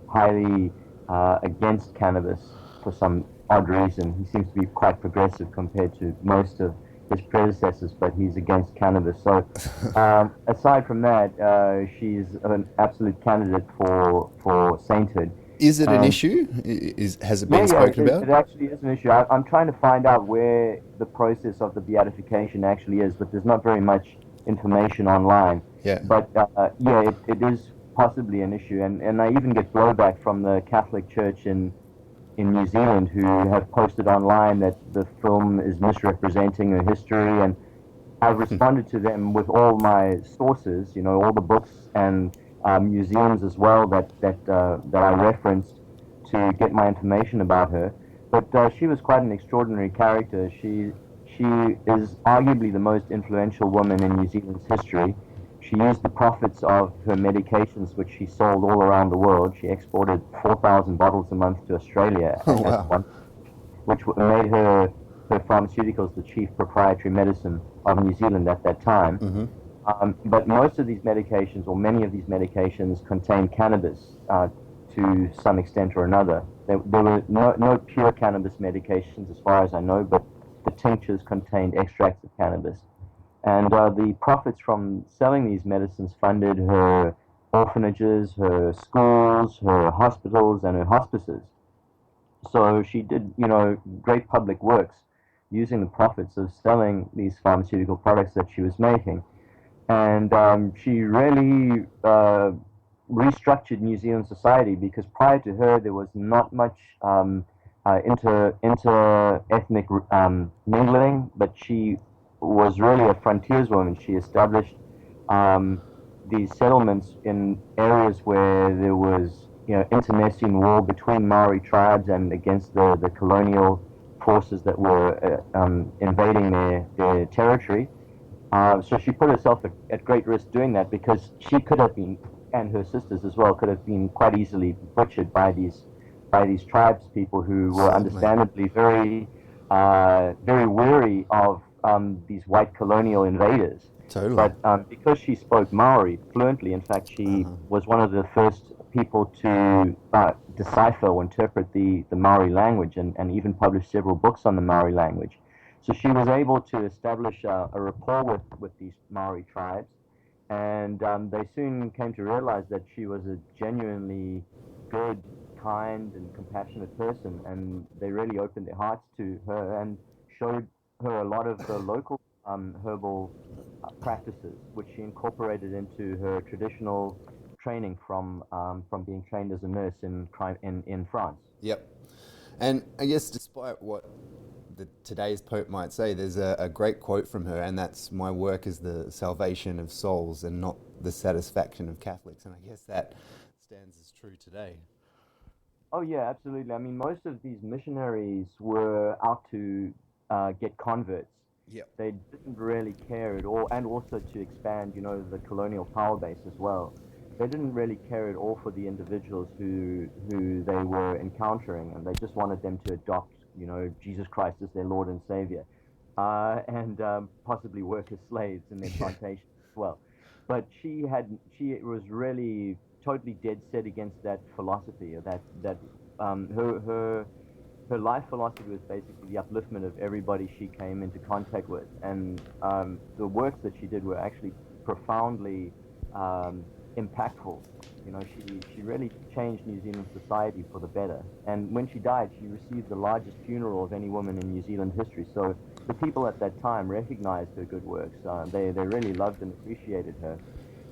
highly against cannabis for some odd reason. He seems to be quite progressive compared to most of his predecessors, but he's against cannabis. So aside from that, she's an absolute candidate for sainthood. Is it an issue? Has it been spoken about? It actually is an issue. I'm trying to find out where the process of the beatification actually is, but there's not very much information online. Yeah. But it is possibly an issue, and I even get blowback from the Catholic Church in New Zealand, who have posted online that the film is misrepresenting her history, and I've responded to them with all my sources, all the books and museums as well that I referenced to get my information about her. But she was quite an extraordinary character. She is arguably the most influential woman in New Zealand's history. She used the profits of her medications, which she sold all around the world. She exported 4,000 bottles a month to Australia, which made her pharmaceuticals the chief proprietary medicine of New Zealand at that time. Mm-hmm. But most of these medications, or many of these medications, contain cannabis to some extent or another. There were no pure cannabis medications as far as I know, but the tinctures contained extracts of cannabis. And the profits from selling these medicines funded her orphanages, her schools, her hospitals, and her hospices. So she did, great public works using the profits of selling these pharmaceutical products that she was making. And she really restructured New Zealand society, because prior to her there was not much inter-ethnic mingling, but she was really a frontierswoman. She established these settlements in areas where there was, internecine war between Maori tribes and against the colonial forces that were invading their territory. So she put herself at great risk doing that, because she could have been, and her sisters as well, could have been quite easily butchered by these tribes people who were understandably very wary of these white colonial invaders. Totally. But because she spoke Maori fluently, in fact, she was one of the first people to decipher or interpret the Maori language, and even published several books on the Maori language. So she was able to establish a rapport with these Maori tribes, and they soon came to realize that she was a genuinely good, kind, and compassionate person, and they really opened their hearts to her and showed her a lot of the local herbal practices, which she incorporated into her traditional training from being trained as a nurse in France. Yep. And I guess despite what today's Pope might say, there's a great quote from her, and that's, "My work is the salvation of souls and not the satisfaction of Catholics." And I guess that stands as true today. Oh yeah, absolutely. I mean, most of these missionaries were out to get converts. Yep. They didn't really care at all, and also to expand, the colonial power base as well. They didn't really care at all for the individuals who they were encountering, and they just wanted them to adopt, Jesus Christ as their Lord and Savior, and possibly work as slaves in their plantations as well. But she was really totally dead set against that philosophy, or that her life philosophy was basically the upliftment of everybody she came into contact with, and the works that she did were actually profoundly impactful. She really changed New Zealand society for the better. And when she died, she received the largest funeral of any woman in New Zealand history. So the people at that time recognized her good works. They really loved and appreciated her.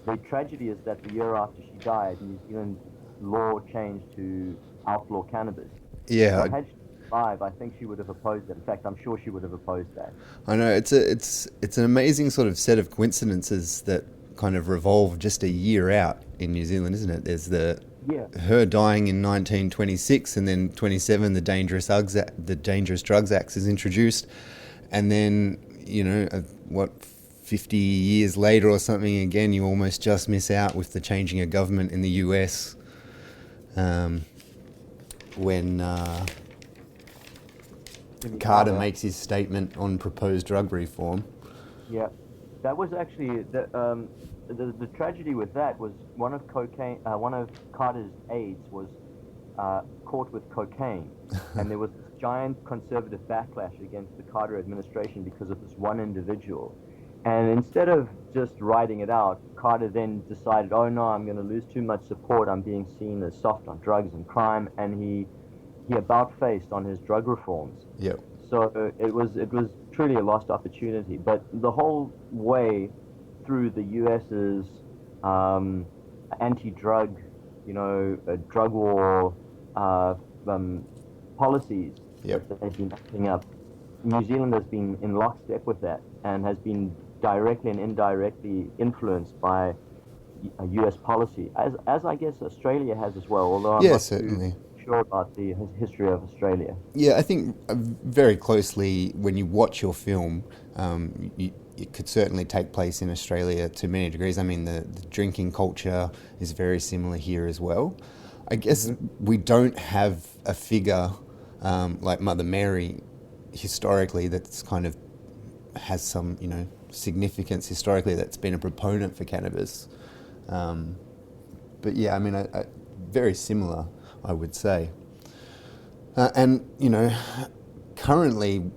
The tragedy is that the year after she died, New Zealand law changed to outlaw cannabis. Yeah. So had she survived, I think she would have opposed it. In fact, I'm sure she would have opposed that. I know, it's an amazing sort of set of coincidences that kind of revolve just a year out in New Zealand, isn't it? There's her dying in 1926, and then 27, the Dangerous Drugs Act is introduced, and then 50 years later or something, again, you almost just miss out with the changing of government in the US, when Carter makes his statement on proposed drug reform. Yeah, that was actually the tragedy with that was one of Carter's aides was caught with cocaine, and there was this giant conservative backlash against the Carter administration because of this one individual. And instead of just writing it out, Carter then decided, oh no, I'm going to lose too much support. I'm being seen as soft on drugs and crime, and he about-faced on his drug reforms. Yep. So it was truly a lost opportunity. But the whole way through the U.S.'s anti-drug, drug war policies that they've been acting up, New Zealand has been in lockstep with that and has been directly and indirectly influenced by U.S. policy, as I guess Australia has as well, although I'm not certainly too sure about the history of Australia. Yeah, I think very closely when you watch your film, it could certainly take place in Australia to many degrees. I mean, the drinking culture is very similar here as well. I guess we don't have a figure like Mother Mary historically that's kind of has some, significance historically, that's been a proponent for cannabis. But yeah, I mean, very similar, I would say. And, currently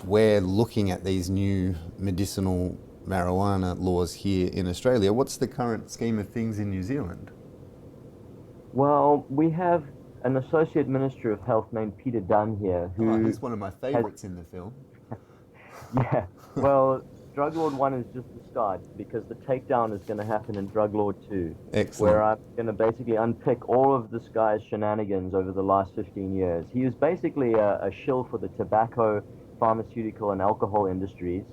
we're looking at these new medicinal marijuana laws here in Australia. What's the current scheme of things in New Zealand? Well, we have an Associate Minister of Health named Peter Dunn here. He's one of my favourites in the film. Yeah, well, Druglawed 1 is just the start, because the takedown is going to happen in Druglawed 2. Excellent. Where I'm going to basically unpick all of this guy's shenanigans over the last 15 years. He was basically a shill for the tobacco, pharmaceutical, and alcohol industries,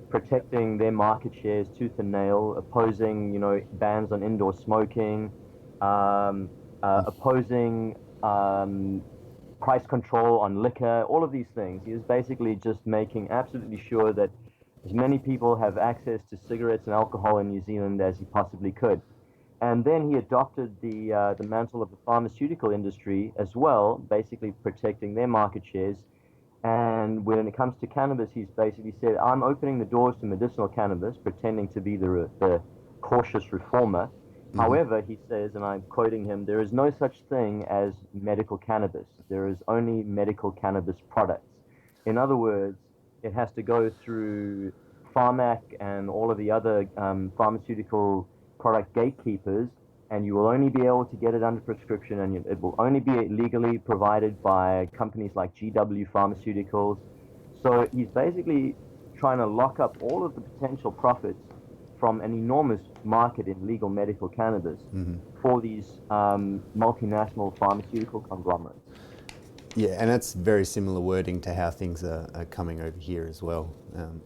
protecting their market shares tooth and nail, opposing, bans on indoor smoking, opposing price control on liquor, all of these things. He was basically just making absolutely sure that as many people have access to cigarettes and alcohol in New Zealand as he possibly could. And then he adopted the mantle of the pharmaceutical industry as well, basically protecting their market shares. And when it comes to cannabis, he's basically said, I'm opening the doors to medicinal cannabis, pretending to be the cautious reformer. However, he says, and I'm quoting him, there is no such thing as medical cannabis. There is only medical cannabis products. In other words, it has to go through Pharmac and all of the other pharmaceutical product gatekeepers, and you will only be able to get it under prescription, and it will only be legally provided by companies like GW Pharmaceuticals. So he's basically trying to lock up all of the potential profits from an enormous market in legal medical cannabis for these multinational pharmaceutical conglomerates. Yeah, and that's very similar wording to how things are coming over here as well.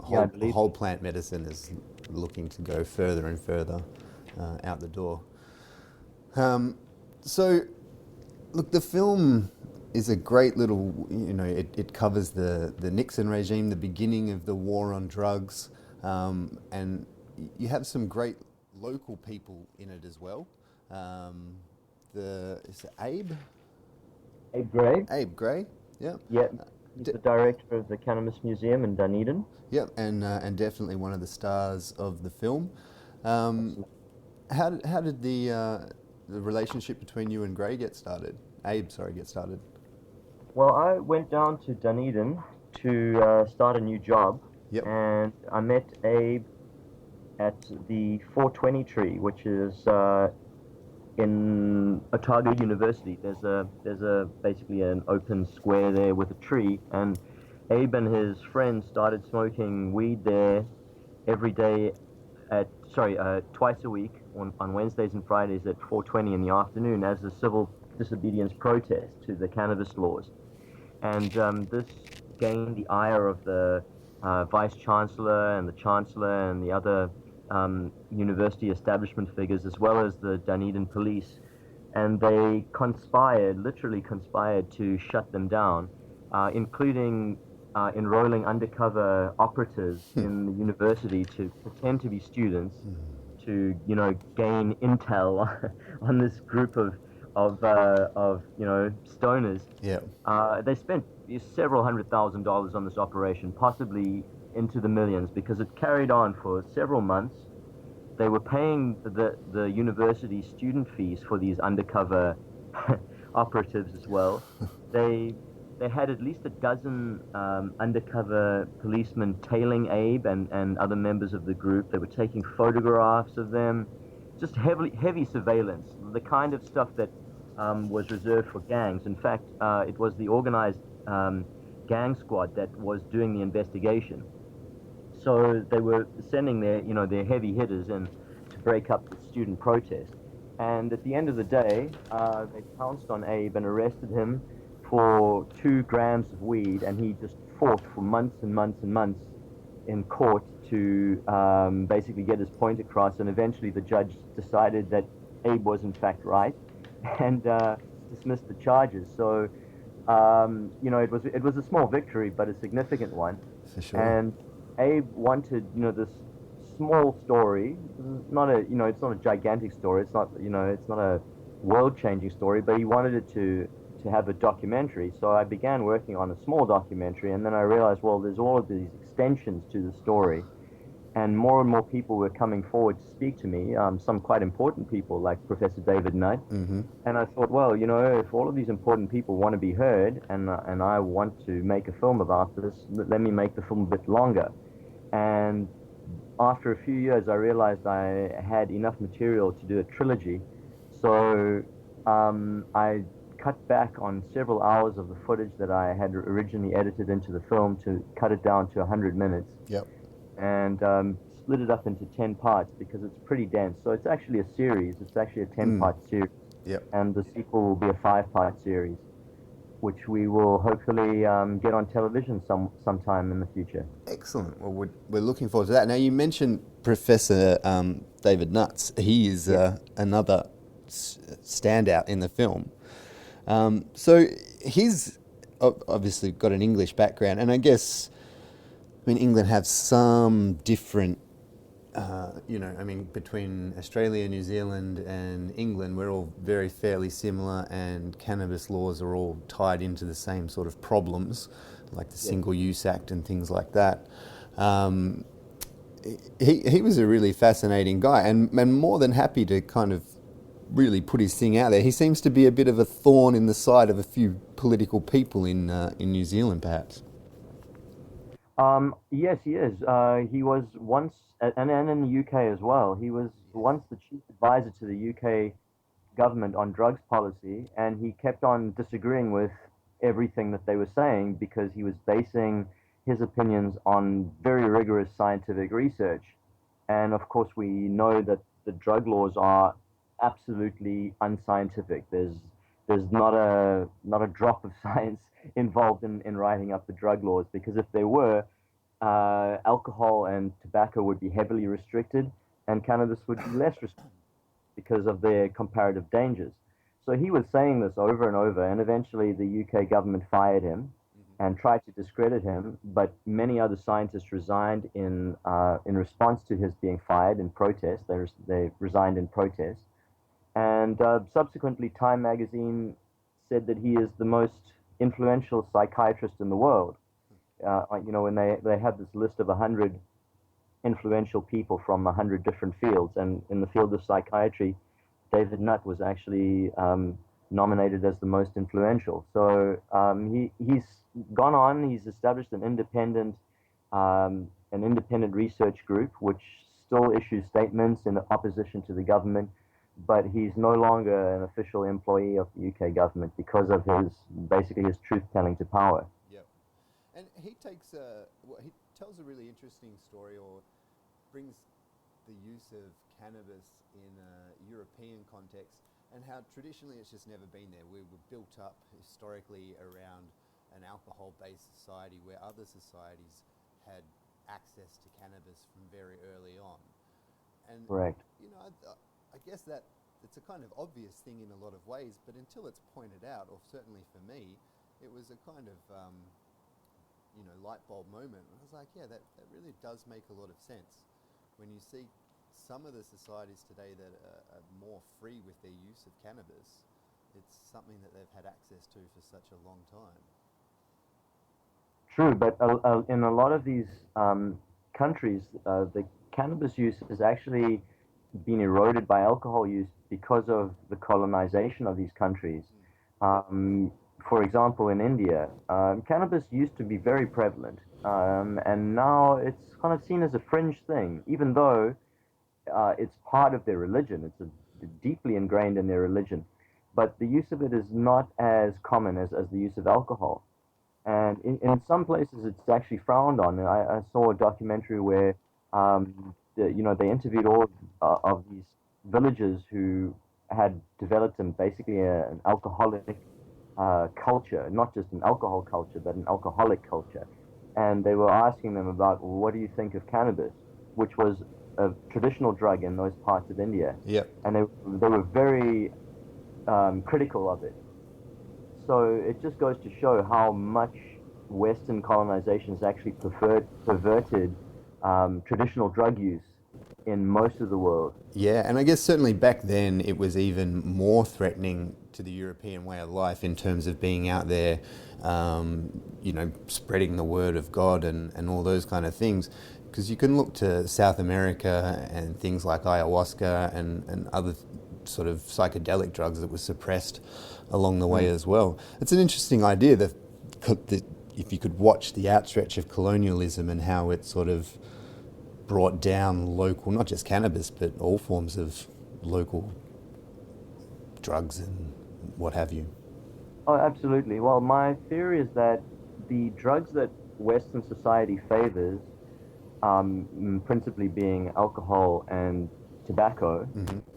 Whole plant medicine is looking to go further and further out the door. So, look, the film is a great little, it covers the Nixon regime, the beginning of the war on drugs, and you have some great local people in it as well. Is it Abe? Abe Gray. Abe Gray, yeah. Yeah, he's the director of the Cannabis Museum in Dunedin. Yeah, and definitely one of the stars of the film. How did the relationship between you and Gray get started? Abe, sorry, get started. Well, I went down to Dunedin to start a new job, and I met Abe at the 420 tree, which is in Otago University. There's basically an open square there with a tree, and Abe and his friends started smoking weed there every day twice a week on Wednesdays and Fridays at 4:20 in the afternoon as a civil disobedience protest to the cannabis laws. And this gained the ire of the vice chancellor and the chancellor and the other university establishment figures, as well as the Dunedin police. And they literally conspired to shut them down, including enrolling undercover operatives in the university to pretend to be students, to gain intel on this group of stoners. Yeah. They spent several $100,000 on this operation, possibly into the millions, because it carried on for several months. They were paying the university student fees for these undercover operatives as well. They had at least a dozen undercover policemen tailing Abe and other members of the group. They were taking photographs of them, just heavy surveillance, the kind of stuff that was reserved for gangs. In fact, it was the organized gang squad that was doing the investigation. So they were sending their heavy hitters in to break up the student protest. And at the end of the day, they pounced on Abe and arrested him for 2 grams of weed, and he just fought for months and months and months in court to basically get his point across. And eventually the judge decided that Abe was in fact right and dismissed the charges. So it was a small victory, but a significant one. For sure. And Abe wanted, this small story, it's not a gigantic story, it's not a world-changing story, but he wanted it to have a documentary. So I began working on a small documentary, and then I realized, well, there's all of these extensions to the story, and more people were coming forward to speak to me, some quite important people like Professor David Nutt. Mm-hmm. And I thought, well, if all of these important people want to be heard, and I want to make a film about this, let me make the film a bit longer. And after a few years, I realized I had enough material to do a trilogy. So I cut back on several hours of the footage that I had originally edited into the film to cut it down to 100 minutes. Yep. And split it up into 10 parts because it's pretty dense. So it's actually a series. It's actually a 10-part series. Yep. And the sequel will be a 5-part series, which we will hopefully get on television sometime in the future. Excellent. Well, we're looking forward to that. Now, you mentioned Professor David Nutt. He is another standout in the film. So he's obviously got an English background, and I guess, England have some different, between Australia, New Zealand and England, we're all very fairly similar, and cannabis laws are all tied into the same sort of problems, like the Single Use Act and things like that. He was a really fascinating guy, and more than happy to kind of really put his thing out there. He seems to be a bit of a thorn in the side of a few political people in New Zealand, perhaps. Yes, he is. He was once, and in the UK as well, he was once the chief advisor to the UK government on drugs policy, and he kept on disagreeing with everything that they were saying because he was basing his opinions on very rigorous scientific research. And of course, we know that the drug laws are absolutely unscientific. There's not a drop of science involved in writing up the drug laws, because if there were, alcohol and tobacco would be heavily restricted and cannabis would be less restricted because of their comparative dangers. So he was saying this over and over, and eventually the UK government fired him and tried to discredit him, but many other scientists resigned in response to his being fired in protest. They resigned in protest. And subsequently, Time magazine said that he is the most influential psychiatrist in the world. When they had this list of 100 influential people from 100 different fields, and in the field of psychiatry, David Nutt was actually nominated as the most influential. So he's gone on. He's established an independent research group, which still issues statements in opposition to the government. But he's no longer an official employee of the UK government because of his truth-telling to power. Yep. And he he tells a really interesting story, or brings the use of cannabis in a European context, and how traditionally it's just never been there. We were built up historically around an alcohol-based society where other societies had access to cannabis from very early on. And, Correct. you know, I guess that it's a kind of obvious thing in a lot of ways, but until it's pointed out, or certainly for me, it was a kind of, light bulb moment. I was like, yeah, that really does make a lot of sense. When you see some of the societies today that are more free with their use of cannabis, it's something that they've had access to for such a long time. True, but in a lot of these countries, the cannabis use has actually been eroded by alcohol use because of the colonization of these countries. For example, in India, cannabis used to be very prevalent, and now it's kind of seen as a fringe thing, even though it's part of their religion. It's deeply ingrained in their religion. But the use of it is not as common as the use of alcohol. And in some places, it's actually frowned on. I saw a documentary where, they interviewed all of these villagers who had developed basically an alcoholic culture, not just an alcohol culture, but an alcoholic culture. And they were asking them about, well, what do you think of cannabis, which was a traditional drug in those parts of India. Yep. And they were very critical of it. So it just goes to show how much Western colonization has actually perverted traditional drug use in most of the world. Yeah, and I guess certainly back then it was even more threatening to the European way of life in terms of being out there, spreading the word of God and all those kind of things. Because you can look to South America and things like ayahuasca and other sort of psychedelic drugs that were suppressed along the way as well. It's an interesting idea that if you could watch the outstretch of colonialism and how it sort of brought down local, not just cannabis, but all forms of local drugs and what have you. Oh, absolutely. Well, my theory is that the drugs that Western society favors, principally being alcohol and tobacco,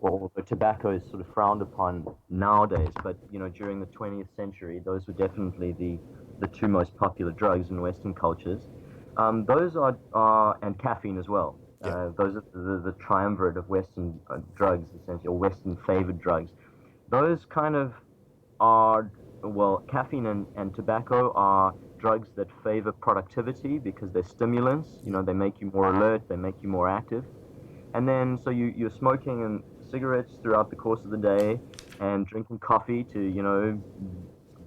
although tobacco is sort of frowned upon nowadays, but during the 20th century, those were definitely the two most popular drugs in Western cultures. Those are and caffeine as well. Yeah. Those are the triumvirate of Western drugs, essentially, or Western favored drugs. Those kind of are, well, caffeine and tobacco are drugs that favor productivity because they're stimulants. They make you more alert, they make you more active. And then, so you're smoking and cigarettes throughout the course of the day and drinking coffee to,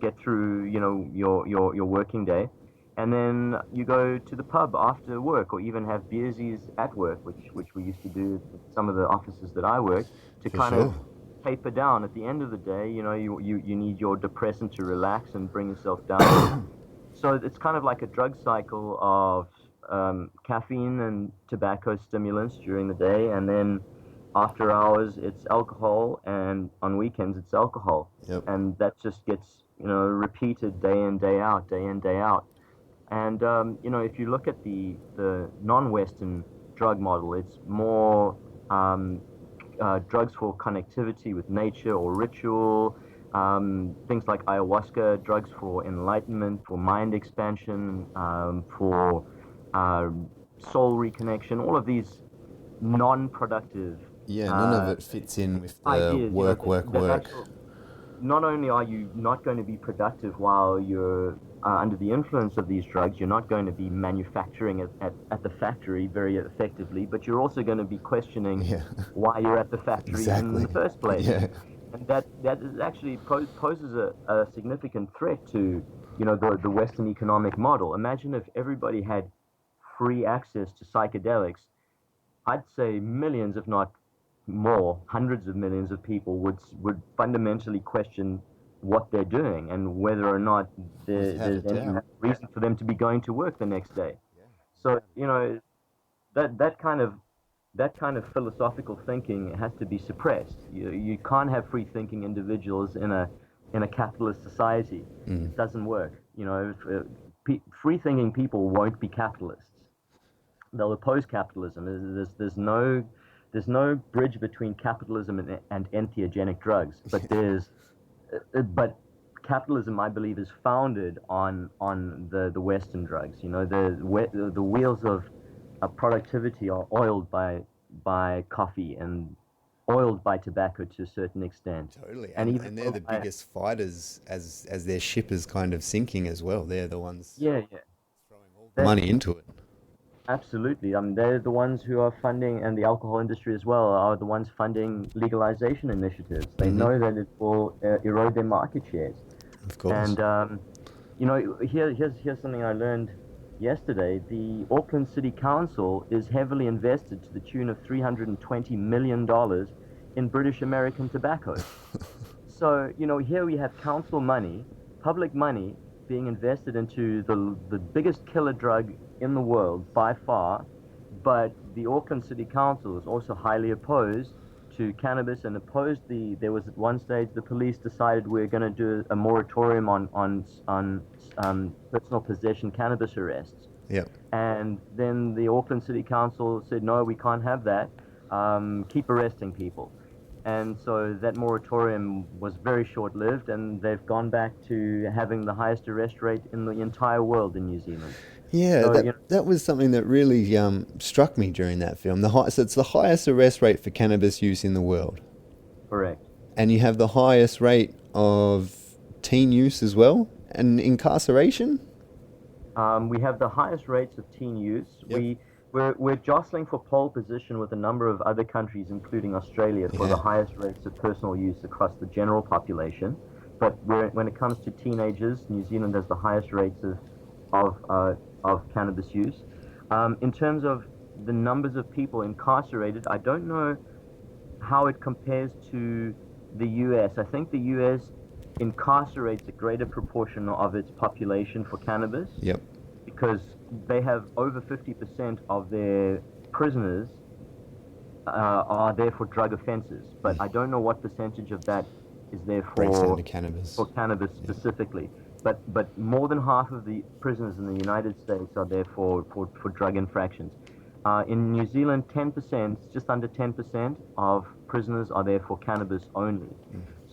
get through, your working day. And then you go to the pub after work, or even have beersies at work, which we used to do at some of the offices that I worked, to of taper down. At the end of the day, you need your depressant to relax and bring yourself down. So it's kind of like a drug cycle of caffeine and tobacco stimulants during the day, and then after hours it's alcohol, and on weekends it's alcohol. Yep. And that just gets repeated day in, day out, day in, day out. And if you look at the non-Western drug model, it's more drugs for connectivity with nature or ritual, things like ayahuasca, drugs for enlightenment, for mind expansion, for soul reconnection, all of these non-productive none of it fits in with the ideas, work. Not only are you not going to be productive while you're under the influence of these drugs, you're not going to be manufacturing at the factory very effectively, but you're also going to be questioning why you're at the factory in the first place. Yeah. And that is actually poses a significant threat to the Western economic model. Imagine if everybody had free access to psychedelics. I'd say millions, if not more, hundreds of millions of people would fundamentally question what they're doing and whether or not there's any reason for them to be going to work the next day. So that kind of philosophical thinking has to be suppressed. You can't have free thinking individuals in a capitalist society. It doesn't work. free-thinking people won't be capitalists. They'll oppose capitalism. There's no bridge between capitalism and entheogenic drugs. But capitalism, I believe, is founded on the Western drugs. You know, the wheels of productivity are oiled by coffee and oiled by tobacco to a certain extent. Totally, and they're the biggest fighters as their ship is kind of sinking as well. They're the ones throwing all the money into it. Absolutely. I mean, they're the ones who are funding, and the alcohol industry as well, are the ones funding legalization initiatives. They know that it will erode their market shares. Of course. And, you know, here's something I learned yesterday. The Auckland City Council is heavily invested to the tune of $320 million in British American tobacco. So, you know, here we have council money, public money, being invested into the biggest killer drug in the world by far, but the Auckland City Council is also highly opposed to cannabis and there was at one stage the police decided we're going to do a moratorium on personal possession cannabis arrests. Yeah. And then the Auckland City Council said, no, we can't have that. Keep arresting people. And so that moratorium was very short-lived, and they've gone back to having the highest arrest rate in the entire world in New Zealand. Yeah, So, that was something that really struck me during that film. So it's the highest arrest rate for cannabis use in the world. Correct. And you have the highest rate of teen use as well, and incarceration. We have the highest rates of teen use. Yep. We're jostling for pole position with a number of other countries, including Australia, for the highest rates of personal use across the general population. But when it comes to teenagers, New Zealand has the highest rates of cannabis use. In terms of the numbers of people incarcerated, I don't know how it compares to the US. I think the US incarcerates a greater proportion of its population for cannabis. Yep. Because they have over 50% of their prisoners are there for drug offenses. But I don't know what percentage of that is there for cannabis. For cannabis specifically. But more than half of the prisoners in the United States are there for drug infractions. In New Zealand, 10%, just under 10% of prisoners are there for cannabis only.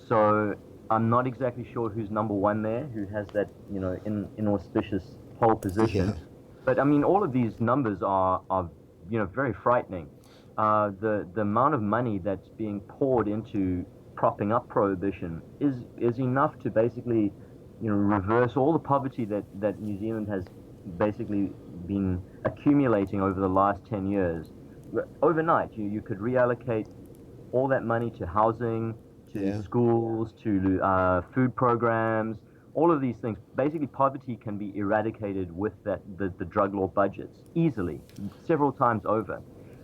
So I'm not exactly sure who's number one there, who has that, you know, inauspicious pole position. Yeah. But I mean, all of these numbers are you know, very frightening. The amount of money that's being poured into propping up prohibition is enough to basically, you know, reverse all the poverty that New Zealand has basically been accumulating over the last 10 years. Overnight, you could reallocate all that money to housing, to schools, to food programs, all of these things. Basically, poverty can be eradicated with the drug law budgets easily, several times over.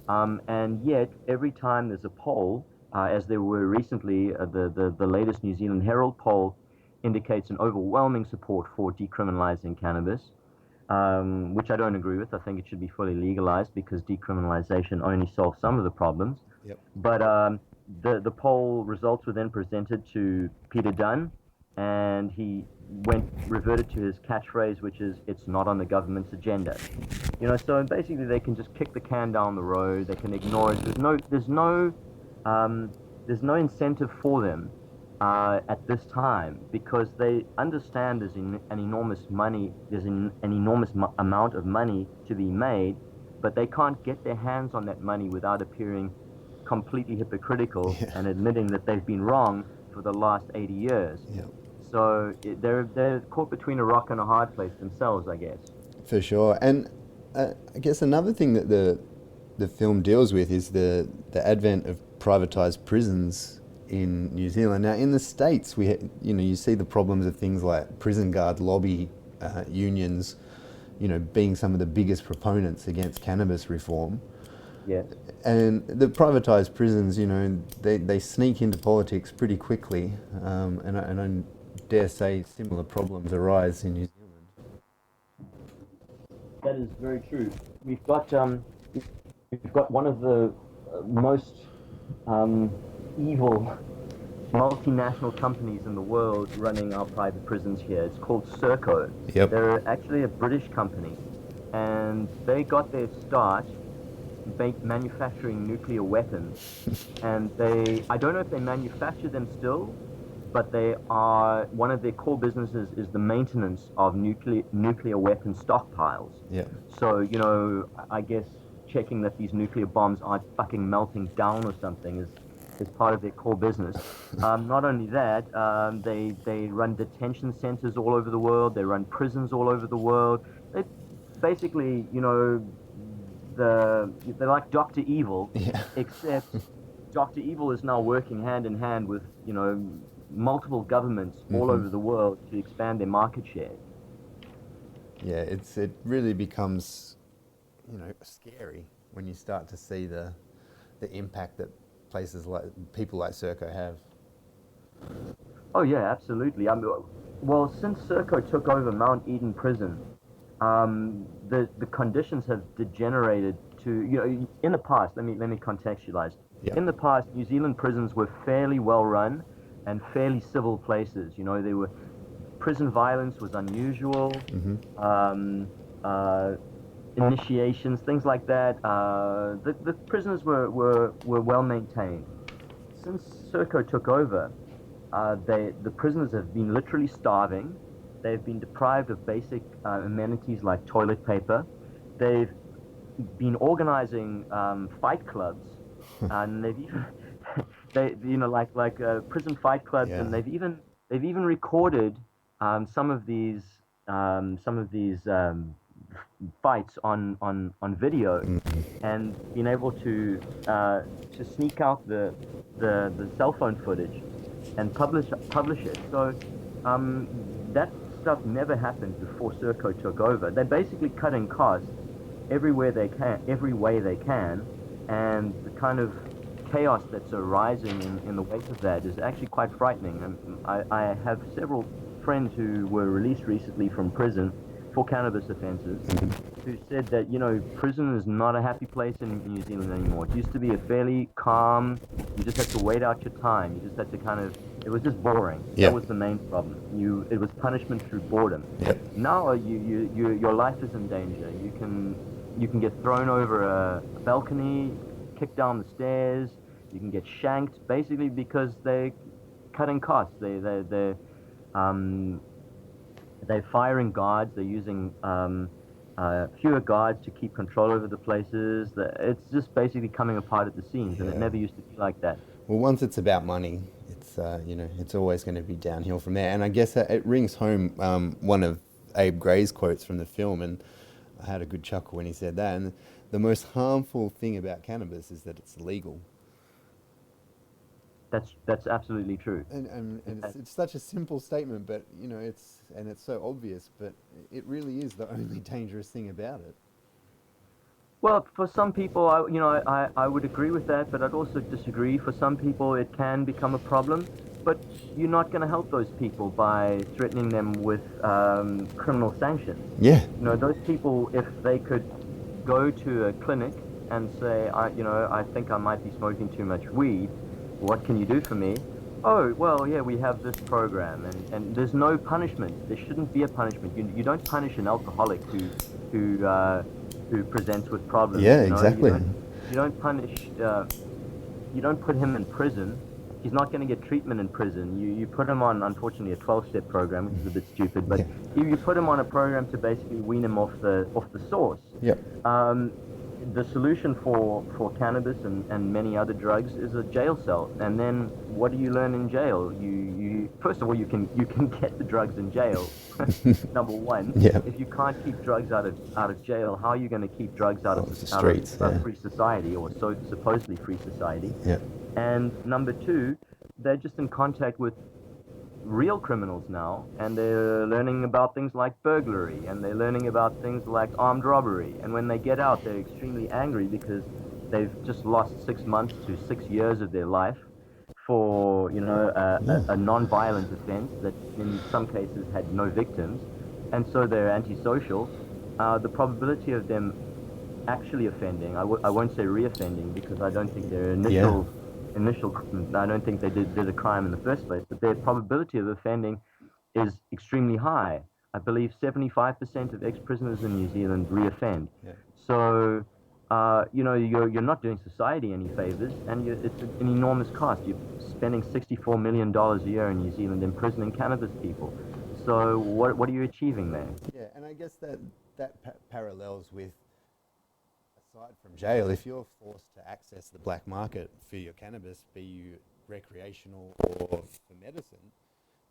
And yet, every time there's a poll, as there were recently, the latest New Zealand Herald poll indicates an overwhelming support for decriminalizing cannabis, which I don't agree with. I think it should be fully legalized because decriminalization only solves some of the problems. Yep. But the poll results were then presented to Peter Dunn, and he reverted to his catchphrase, which is, "It's not on the government's agenda." You know, so basically they can just kick the can down the road. They can ignore it. There's no incentive for them at this time, because they understand there's an enormous amount of money to be made, but they can't get their hands on that money without appearing completely hypocritical and admitting that they've been wrong for the last 80 years. Yeah. So they're caught between a rock and a hard place themselves, I guess. For sure. And I guess another thing that the film deals with is the advent of privatized prisons in New Zealand. Now, in the States, you see the problems of things like prison guard lobby unions, you know, being some of the biggest proponents against cannabis reform. Yes. And the privatized prisons, you know, they sneak into politics pretty quickly, and I dare say similar problems arise in New Zealand. That is very true. We've got one of the most evil multinational companies in the world running our private prisons here. It's called Serco. Yep. They're actually a British company, and they got their start manufacturing nuclear weapons. And I don't know if they manufacture them still, but one of their core businesses is the maintenance of nuclear weapon stockpiles. Yeah. So, you know, I guess checking that these nuclear bombs aren't fucking melting down or something is part of their core business. Not only that, they run detention centers all over the world. They run prisons all over the world. They basically, you know, they're like Dr. Evil, except Dr. Evil is now working hand in hand with, you know, multiple governments all over the world to expand their market share. Yeah, it really becomes, you know, scary when you start to see the impact that people like Serco have. Oh yeah, absolutely. I mean, well, since Serco took over Mount Eden Prison, the conditions have degenerated to, you know, in the past. Let me contextualize. Yeah. In the past, New Zealand prisons were fairly well run and fairly civil places. You know, prison violence was unusual. Initiations, things like that. The prisoners were well maintained. Since Serco took over, the prisoners have been literally starving. They've been deprived of basic amenities like toilet paper. They've been organizing fight clubs, and they've even prison fight clubs, and they've even recorded some of these fights on video, and been able to sneak out the cell phone footage and publish it. So that stuff never happened before Serco took over. They're basically cutting costs every way they can, and the kind of chaos that's arising in the wake of that is actually quite frightening. And I have several friends who were released recently from prison for cannabis offenses who said that, you know, prison is not a happy place in New Zealand anymore. It used to be a fairly calm, you just had to wait out your time. You just had to it was just boring. Yeah. That was the main problem. It was punishment through boredom. Yep. Now your life is in danger. You can get thrown over a balcony, kicked down the stairs. You can get shanked, basically because they're cutting costs. They're firing guards. They're using fewer guards to keep control over the places. It's just basically coming apart at the seams, and it never used to be like that. Well, once it's about money, it's you know, it's always going to be downhill from there. And I guess it rings home one of Abe Gray's quotes from the film, and I had a good chuckle when he said that. And the most harmful thing about cannabis is that it's legal. That's absolutely true. And it's such a simple statement, but you know, it's so obvious, but it really is the only dangerous thing about it. Well, for some people, I would agree with that, but I'd also disagree. For some people, it can become a problem, but you're not going to help those people by threatening them with criminal sanctions. Yeah. You know, those people, if they could go to a clinic and say, I think I might be smoking too much weed. What can you do for me? Oh, well, yeah, we have this program, and there's no punishment. There shouldn't be a punishment. You don't punish an alcoholic who presents with problems. Yeah, exactly. You don't punish. You don't put him in prison. He's not going to get treatment in prison. You put him on, unfortunately, a 12-step program, which is a bit stupid, but you put him on a program to basically wean him off the source. Yep. The solution for cannabis and many other drugs is a jail cell. And then what do you learn in jail? You first of all, you can get the drugs in jail. Number one. Yeah. If you can't keep drugs out of jail, how are you going to keep drugs out of the streets? Out of free society, or supposedly free society? Yeah. And number two, they're just in contact with real criminals now, and they're learning about things like burglary, and they're learning about things like armed robbery. And when they get out, they're extremely angry because they've just lost 6 months to 6 years of their life for, a non-violent offense that in some cases had no victims, and so they're antisocial. The probability of them actually offending, I won't say reoffending, because I don't think their I don't think they did a crime in the first place, but their probability of offending is extremely high. I believe 75% of ex-prisoners in New Zealand reoffend. Yeah. So, you're not doing society any favors, and it's an enormous cost. You're spending $64 million a year in New Zealand imprisoning cannabis people. So what are you achieving there? Yeah, and I guess that parallels with, aside from jail, if you're forced to access the black market for your cannabis, be you recreational or for medicine,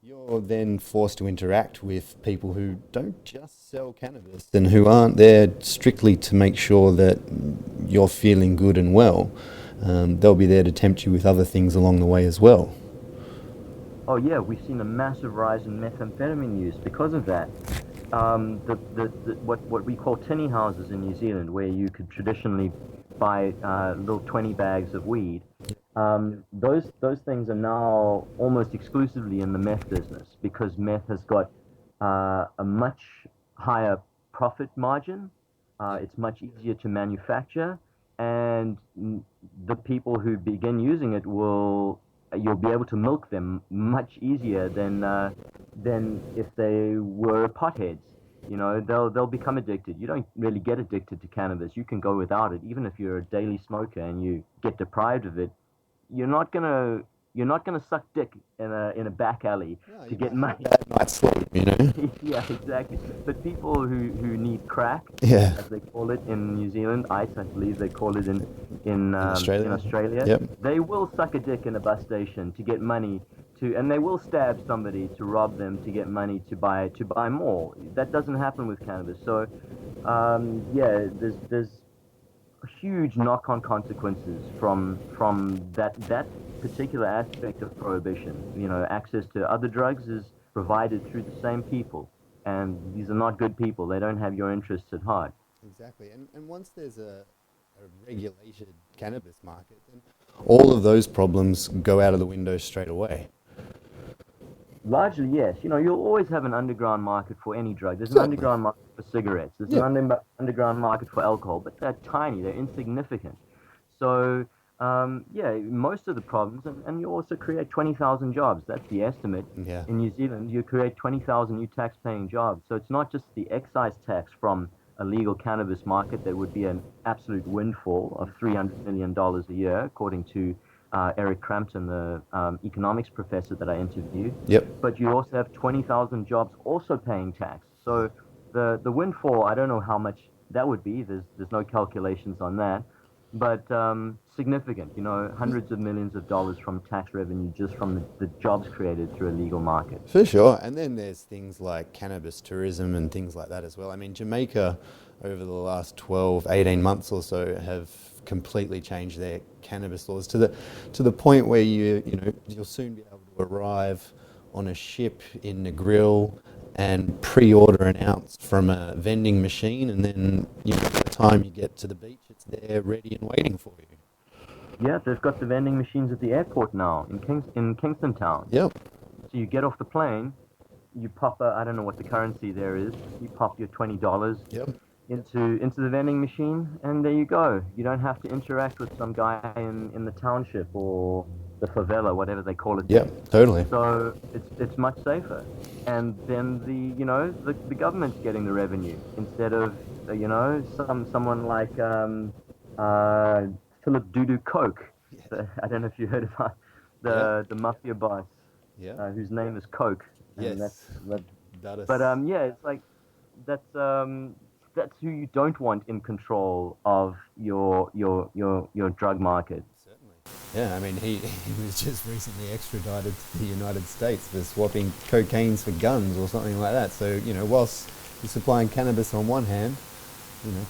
you're then forced to interact with people who don't just sell cannabis and who aren't there strictly to make sure that you're feeling good and well. They'll be there to tempt you with other things along the way as well. Oh yeah, we've seen a massive rise in methamphetamine use because of that. What we call tinny houses in New Zealand, where you could traditionally buy little 20 bags of weed, those things are now almost exclusively in the meth business, because meth has got a much higher profit margin. It's much easier to manufacture, and the people who begin using it you'll be able to milk them much easier than if they were potheads. You know, they'll become addicted. You don't really get addicted to cannabis. You can go without it, even if you're a daily smoker and you get deprived of it. You're not gonna suck dick in a back alley to get money. Bad night's sleep, you know. Yeah, exactly. But people who need crack, as they call it in New Zealand, ice, I believe they call it in Australia. Yep. They will suck a dick in a bus station to get money and they will stab somebody to rob them to get money to buy more. That doesn't happen with cannabis. So, there's huge knock-on consequences from that particular aspect of prohibition. You know, access to other drugs is provided through the same people, and these are not good people. They don't have your interests at heart. Exactly, and once there's a regulated cannabis market, then all of those problems go out of the window straight away. Largely, yes. You know, you'll always have an underground market for any drug. There's an underground market for cigarettes. There's an underground market for alcohol, but they're tiny. They're insignificant. So, most of the problems, and you also create 20,000 jobs. That's the estimate. Yeah. In New Zealand, you create 20,000 new tax-paying jobs. So it's not just the excise tax from a legal cannabis market that would be an absolute windfall of $300 million a year, according to Eric Crampton, the economics professor that I interviewed. Yep. But you also have 20,000 jobs also paying tax. So the windfall, I don't know how much that would be. There's no calculations on that. But significant, you know, hundreds of millions of dollars from tax revenue just from the jobs created through a legal market. For sure. And then there's things like cannabis tourism and things like that as well. I mean, Jamaica, over the last 12, 18 months or so, have completely changed their cannabis laws to the point where you'll soon be able to arrive on a ship in Negril and pre-order an ounce from a vending machine, and then by the time you get to the beach, it's there ready and waiting for you. Yeah, they've got the vending machines at the airport now in Kingston Town. Yep. So you get off the plane, you pop I don't know what the currency there is. You pop your $20 into the vending machine, and there you go. You don't have to interact with some guy in the township or the favela, whatever they call it. Yeah, totally. So it's much safer, and then the government's getting the revenue instead of someone like Philip Dudu Coke. I don't know if you heard about the mafia boss, whose name is Coke. Yes. It's like that's who you don't want in control of your drug market. Yeah, I mean, he was just recently extradited to the United States for swapping cocaines for guns or something like that. So, whilst you're supplying cannabis on one hand,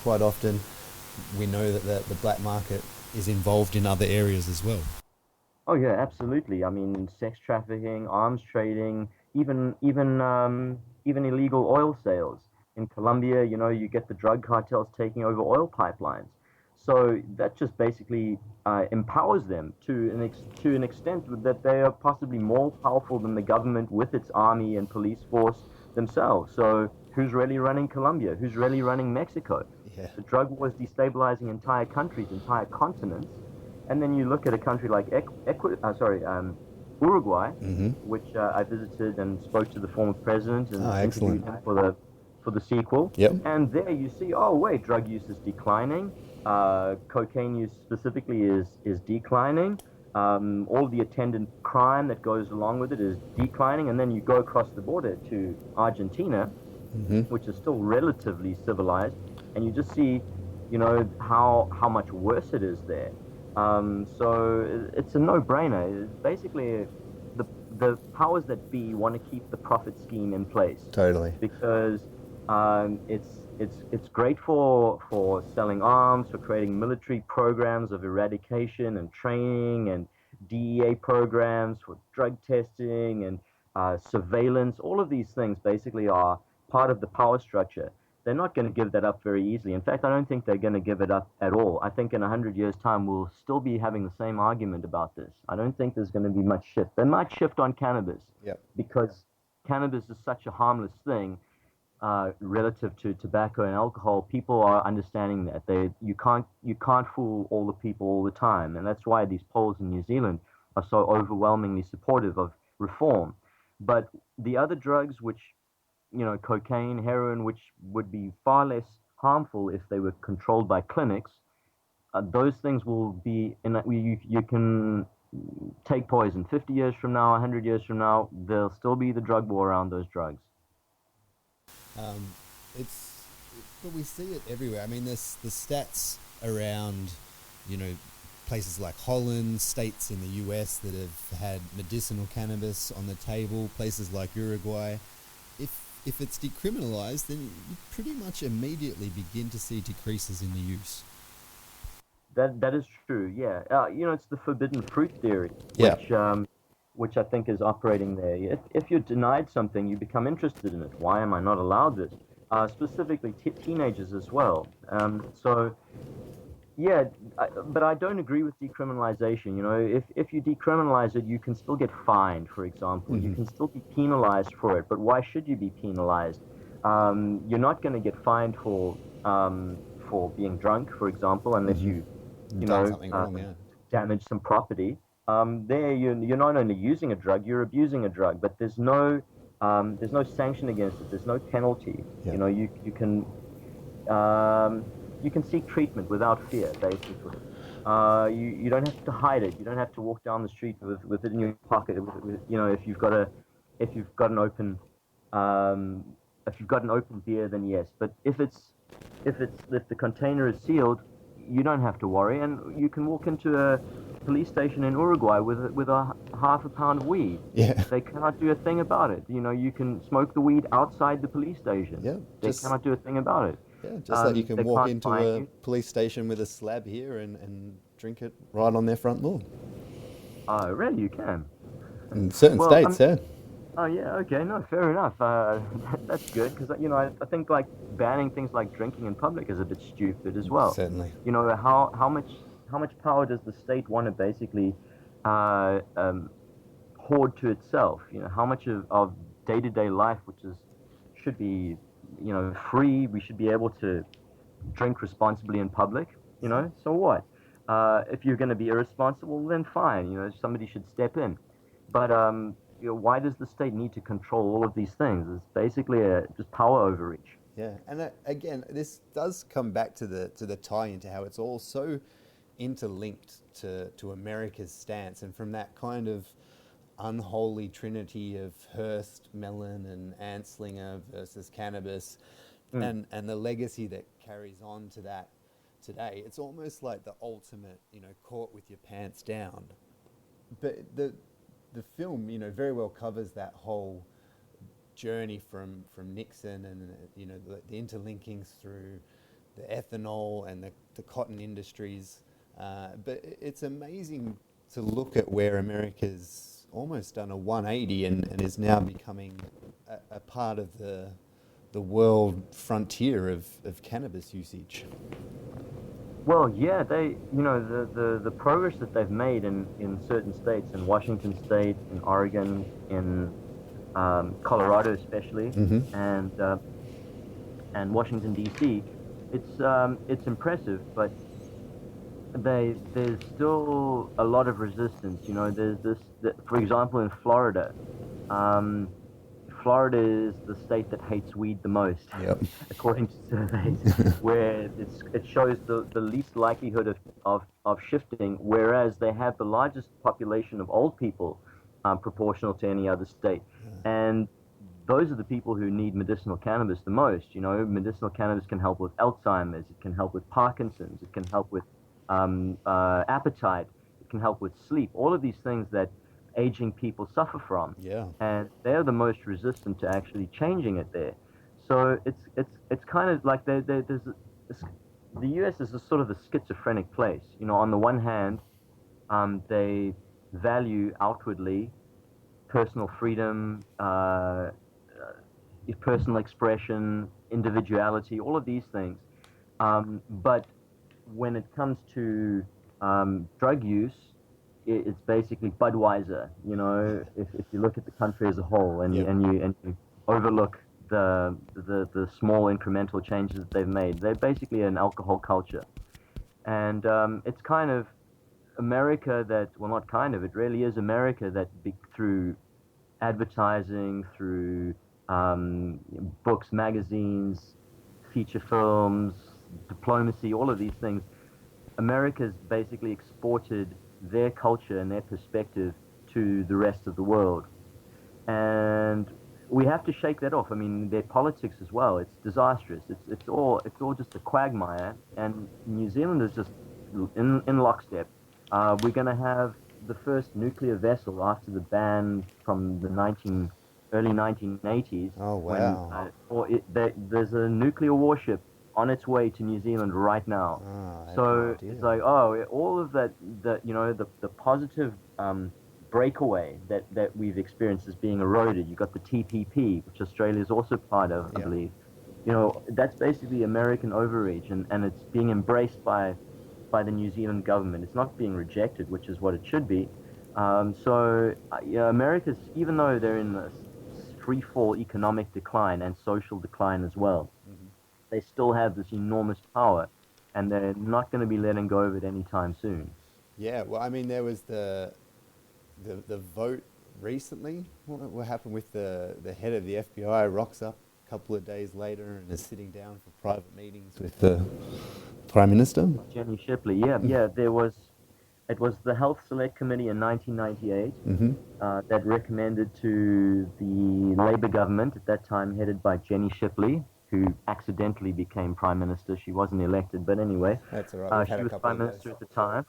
quite often we know that the black market is involved in other areas as well. Oh yeah, absolutely. I mean, sex trafficking, arms trading, even illegal oil sales. In Colombia, you get the drug cartels taking over oil pipelines. So that just basically empowers them to an extent that they are possibly more powerful than the government with its army and police force themselves. So who's really running Colombia? Who's really running Mexico? Yeah. The drug war is destabilizing entire countries, entire continents, And then you look at a country like Uruguay, which I visited and spoke to the former president and interviewed him for the sequel. Yep. And there you see, oh wait, drug use is declining. Cocaine use specifically is declining. All the attendant crime that goes along with it is declining. And then you go across the border to Argentina, which is still relatively civilized, and you just see, you know, how much worse it is there. So it's a no-brainer. Basically, the powers that be want to keep the profit scheme in place. Totally. Because it's great for selling arms, for creating military programs of eradication and training, and DEA programs for drug testing and surveillance. All of these things basically are part of the power structure. They're not going to give that up very easily. In fact, I don't think they're going to give it up at all. I think in 100 years' time, we'll still be having the same argument about this. I don't think there's going to be much shift. They might shift on cannabis, because cannabis is such a harmless thing relative to tobacco and alcohol. People are understanding that. You can't fool all the people all the time, and that's why these polls in New Zealand are so overwhelmingly supportive of reform. But the other drugs, which, you know, cocaine, heroin, which would be far less harmful if they were controlled by clinics, those things will be, you can take poison. 50 years from now, 100 years from now, there'll still be the drug war around those drugs. But we see it everywhere. I mean, there's the stats around, you know, places like Holland, states in the US that have had medicinal cannabis on the table, places like Uruguay. If it's decriminalized, then you pretty much immediately begin to see decreases in the use. That is true, yeah. You know, it's the forbidden fruit theory, which I think is operating there. If you're denied something, you become interested in it. Why am I not allowed this? Specifically teenagers as well. But I don't agree with decriminalization. You know, if you decriminalize it, you can still get fined, for example. You can still be penalized for it. But why should you be penalized? You're not going to get fined for being drunk, for example, unless you damage some property. There you're not only using a drug, you're abusing a drug. But there's no sanction against it. There's no penalty. Yeah. You know, you can seek treatment without fear, basically. You don't have to hide it. You don't have to walk down the street with it in your pocket. You know, if you've got an open beer, then yes. But if the container is sealed, you don't have to worry, and you can walk into a police station in Uruguay with a half a pound of weed. Yeah. They cannot do a thing about it. You know, you can smoke the weed outside the police station. Yeah. They cannot do a thing about it. Yeah, just like you can walk into a police station with a slab here and drink it right on their front lawn. Oh, really? You can? In certain states, yeah. Oh, yeah, okay, no, fair enough. That's good, because, you know, I think, like, banning things like drinking in public is a bit stupid as well. Certainly. You know, how much power does the state want to basically hoard to itself? You know, how much of day-to-day life, which should be, you know, free, we should be able to drink responsibly in public, you know, so what? If you're going to be irresponsible, then fine, you know, somebody should step in. But, you know, why does the state need to control all of these things? It's basically just power overreach. Yeah, and again, this does come back to the tie into how it's all so interlinked to America's stance, and from that kind of unholy trinity of Hearst, Mellon, and Anslinger versus cannabis, and the legacy that carries on to that today. It's almost like the ultimate, you know, caught with your pants down. But the film, you know, very well covers that whole journey from Nixon and, you know, the interlinkings through the ethanol and the cotton industries. But it's amazing to look at where America's almost done a 180 and is now becoming a part of the world frontier of cannabis usage. Well, yeah, you know, the progress that they've made in certain states, in Washington State, in Oregon, in Colorado especially, and Washington D.C., it's impressive. But there's still a lot of resistance. You know, there's for example, in Florida. Florida is the state that hates weed the most, Yep. according to surveys, where it shows the least likelihood of shifting, whereas they have the largest population of old people, proportional to any other state. And those are the people who need medicinal cannabis the most. You know, medicinal cannabis can help with Alzheimer's, it can help with Parkinson's, it can help with appetite, it can help with sleep, all of these things that aging people suffer from. Yeah. And they're the most resistant to actually changing it there. So it's kind of like there's the US is a sort of a schizophrenic place. You know, on the one hand, they value outwardly personal freedom, personal expression, individuality, all of these things. But when it comes to drug use, it's basically Budweiser. You know, if you look at the country as a whole, and you overlook the small incremental changes that they've made, they're basically an alcohol culture, and it's kind of America that, well, not kind of, it really is America that through advertising, through books, magazines, feature films, diplomacy, all of these things, America's basically exported their culture and their perspective to the rest of the world. And we have to shake that off. I mean, their politics as well, it's disastrous. It's all just a quagmire, and New Zealand is just in lockstep. We're going to have the first nuclear vessel after the ban from the early 1980s. Oh, wow. There's a nuclear warship on its way to New Zealand right now. So it's like, all of that, you know, the positive breakaway that we've experienced is being eroded. You've got the TPP, which Australia is also part of, I believe. You know, that's basically American overreach, and it's being embraced by the New Zealand government. It's not being rejected, which is what it should be. America's, even though they're in a free fall economic decline and social decline as well, they still have this enormous power, and they're not going to be letting go of it anytime soon. Yeah, well, I mean, there was the vote recently. What happened with the head of the FBI rocks up a couple of days later and is sitting down for private meetings with the Prime Minister? Jenny Shipley, it was the Health Select Committee in 1998 that recommended to the Labour government at that time, headed by Jenny Shipley, who accidentally became Prime Minister. She wasn't elected, but anyway. That's all right. She was Prime Minister at the time.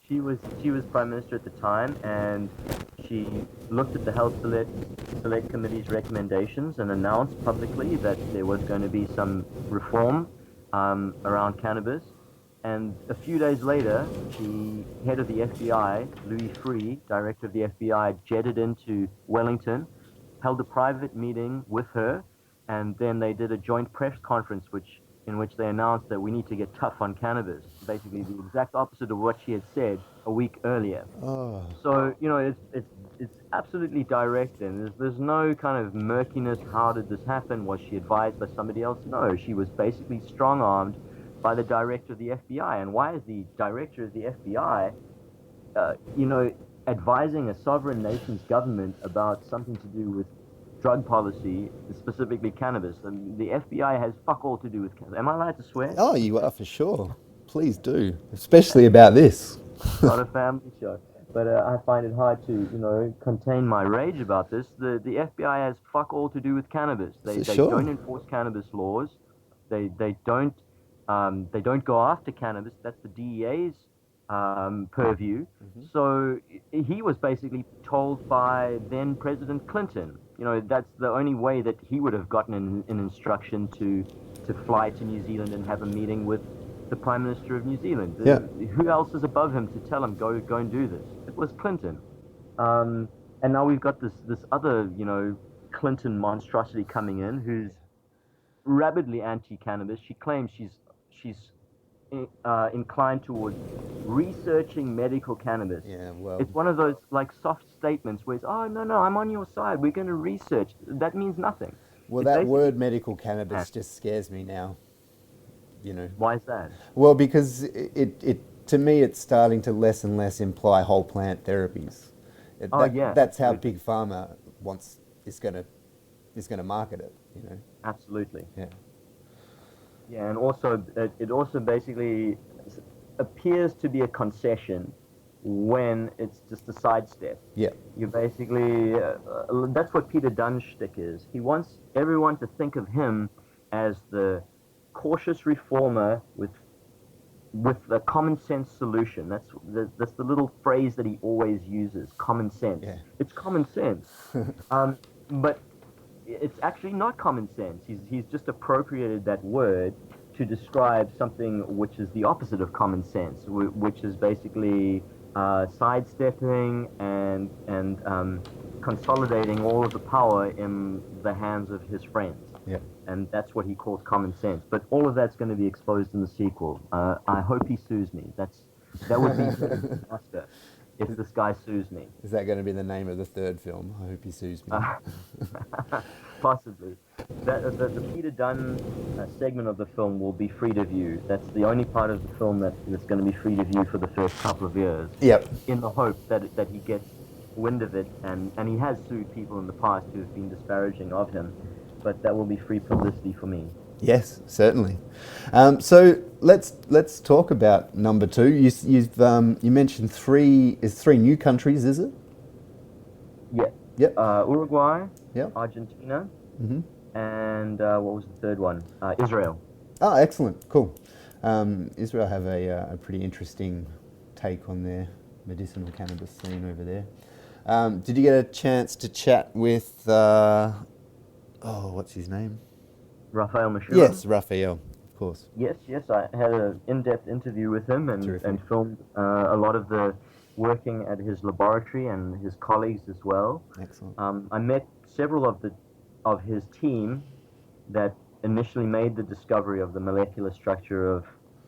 She was Prime Minister at the time, and she looked at the Health Select Committee's recommendations and announced publicly that there was going to be some reform around cannabis. And a few days later, the head of the FBI, Louis Freeh, director of the FBI, jetted into Wellington, held a private meeting with her, and then they did a joint press conference in which they announced that we need to get tough on cannabis, basically the exact opposite of what she had said a week earlier. Oh. So, you know, it's absolutely direct, and there's no kind of murkiness. How did this happen? Was she advised by somebody else? No, she was basically strong-armed by the director of the FBI. And why is the director of the FBI, advising a sovereign nation's government about something to do with drug policy, specifically cannabis? And the FBI has fuck all to do with cannabis. Am I allowed to swear? Oh, you are, for sure. Please do, especially about this. Not a family show. But I find it hard to, contain my rage about this. The FBI has fuck all to do with cannabis. They don't enforce cannabis laws. They don't go after cannabis. That's the DEA's purview. So he was basically told by then President Clinton, that's the only way that he would have gotten an instruction to fly to New Zealand and have a meeting with the Prime Minister of New Zealand. Who else is above him to tell him, go and do this? It was Clinton. And now we've got this other, Clinton monstrosity coming in, who's rabidly anti-cannabis. She claims she's inclined towards researching medical cannabis. Yeah, well, it's one of those soft statements where it's, oh, no, I'm on your side. We're going to research. That means nothing. Well, that word medical cannabis just scares me now. Why is that? Well, because it to me, it's starting to less and less imply whole plant therapies. That's how Big Pharma is going to market it. You know. Absolutely. Yeah. Yeah, and also it also basically appears to be a concession when it's just a sidestep. Yeah. You basically that's what Peter Dunn's shtick is. He wants everyone to think of him as the cautious reformer with a common sense solution. That's the little phrase that he always uses, common sense. Yeah. It's common sense. But it's actually not common sense. He's just appropriated that word to describe something which is the opposite of common sense, which is basically sidestepping and consolidating all of the power in the hands of his friends. Yeah. And that's what he calls common sense. But all of that's going to be exposed in the sequel. I hope he sues me. That would be an Oscar if this guy sues me. Is that going to be the name of the third film? I hope he sues me. Possibly. The Peter Dunn segment of the film will be free to view. That's the only part of the film that's going to be free to view for the first couple of years. Yep. In the hope that he gets wind of it, and he has sued people in the past who have been disparaging of him, but that will be free publicity for me. Yes, certainly. So let's talk about number 2. You mentioned three new countries, is it? Yeah. Yep. Uruguay. Yep. Argentina. Mm-hmm. And what was the third one? Israel. Oh, excellent. Cool. Israel have a pretty interesting take on their medicinal cannabis scene over there. Did you get a chance to chat with, what's his name? Raphael Mashura. Yes, Raphael, of course. Yes, I had an in-depth interview with him and filmed a lot of the working at his laboratory and his colleagues as well. Excellent. I met several of his team that initially made the discovery of the molecular structure of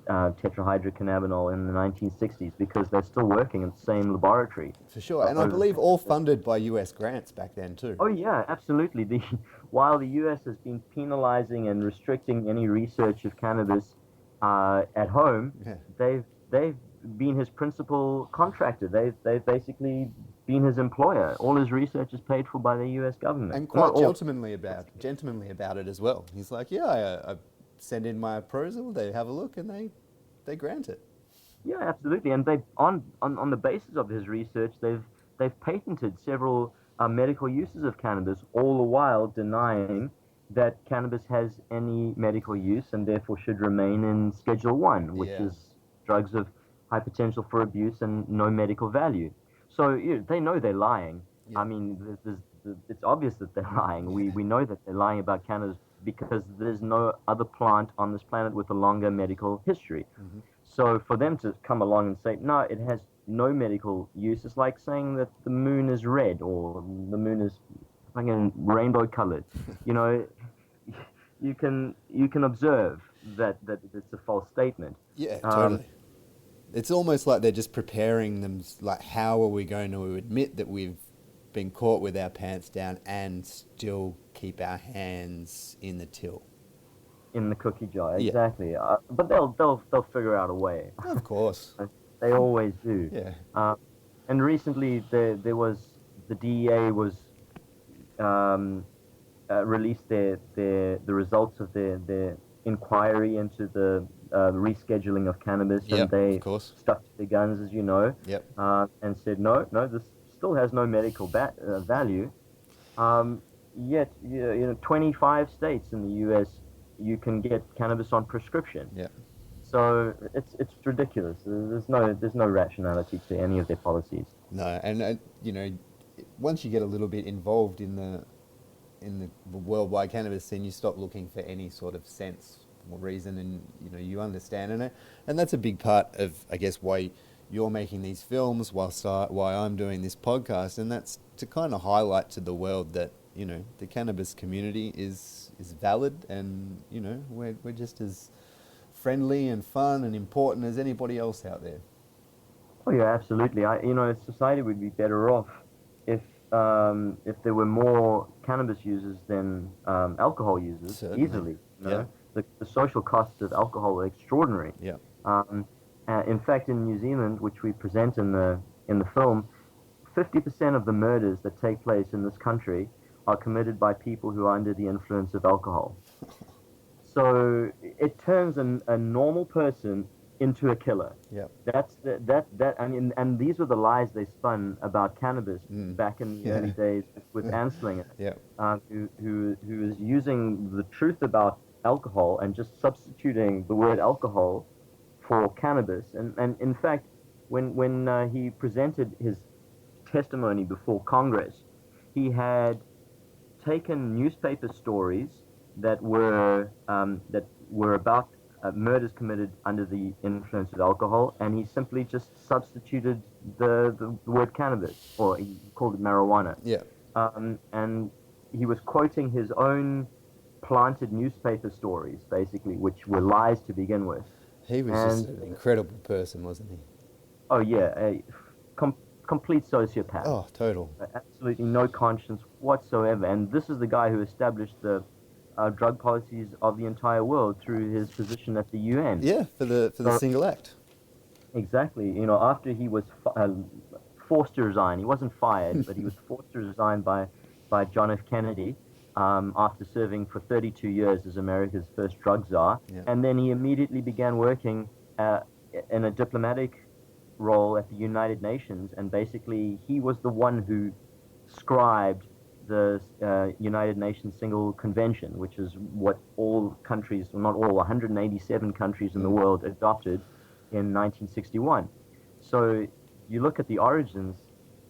tetrahydrocannabinol in the 1960s, because they're still working in the same laboratory. For sure, and I believe all funded by US grants back then too. Oh yeah, absolutely. While the US has been penalizing and restricting any research of cannabis at home, they've been his principal contractor. They've basically been his employer. All his research is paid for by the US government. And quite gentlemanly about it as well. He's like, I send in my proposal, they have a look, and they grant it. Yeah, absolutely. And they on the basis of his research, they've patented several medical uses of cannabis, all the while denying that cannabis has any medical use and therefore should remain in Schedule 1, which is drugs of high potential for abuse and no medical value. So they know they're lying. Yeah. I mean, it's obvious that they're lying. Yeah. We know that they're lying about cannabis because there's no other plant on this planet with a longer medical history. Mm-hmm. So for them to come along and say, no, it has no medical use, it's like saying that the moon is red or the moon is fucking rainbow colored. You can observe that it's a false statement. Yeah, totally. It's almost like they're just preparing them, like, how are we going to admit that we've been caught with our pants down and still keep our hands in the till? In the cookie jar, exactly. Yeah. But they'll figure out a way. Of course. They always do. Yeah. And recently the DEA was released the results of their inquiry into the rescheduling of cannabis, and they stuck to their guns, as you know, and said no, this still has no medical value. Yet 25 states in the U.S. you can get cannabis on prescription. Yeah. So it's ridiculous. There's no rationality to any of their policies. No, and once you get a little bit involved in the worldwide cannabis scene, you stop looking for any sort of sense or reason, and you understand and that's a big part of, I guess, why you're making these films, why I'm doing this podcast, and that's to kind of highlight to the world that the cannabis community is valid, and we're just as friendly and fun and important as anybody else out there. Oh yeah, absolutely. Society would be better off if there were more cannabis users than alcohol users. Certainly. Easily. The social costs of alcohol are extraordinary. Yeah. In fact, in New Zealand, which we present in the film, 50% of the murders that take place in this country are committed by people who are under the influence of alcohol. So it turns a normal person into a killer. Yeah. I mean, and these were the lies they spun about cannabis back in the early days with Anslinger, who was using the truth about alcohol and just substituting the word alcohol for cannabis. And in fact, when he presented his testimony before Congress, he had taken newspaper stories that were about murders committed under the influence of alcohol, and he simply just substituted the word cannabis, or he called it marijuana. Yeah. And he was quoting his own planted newspaper stories, basically, which were lies to begin with. He was just an incredible person, wasn't he? Oh, yeah, a complete sociopath. Oh, total. Absolutely no conscience whatsoever. And this is the guy who established the drug policies of the entire world through his position at the UN. Yeah, for the single act. Exactly. You know, after he was forced to resign, he wasn't fired, but he was forced to resign by John F. Kennedy after serving for 32 years as America's first drug czar. Yeah. And then he immediately began working in a diplomatic role at the United Nations, and basically he was the one who scribed the United Nations Single Convention, which is what all countries, well, not all, 187 countries in the world adopted in 1961. So you look at the origins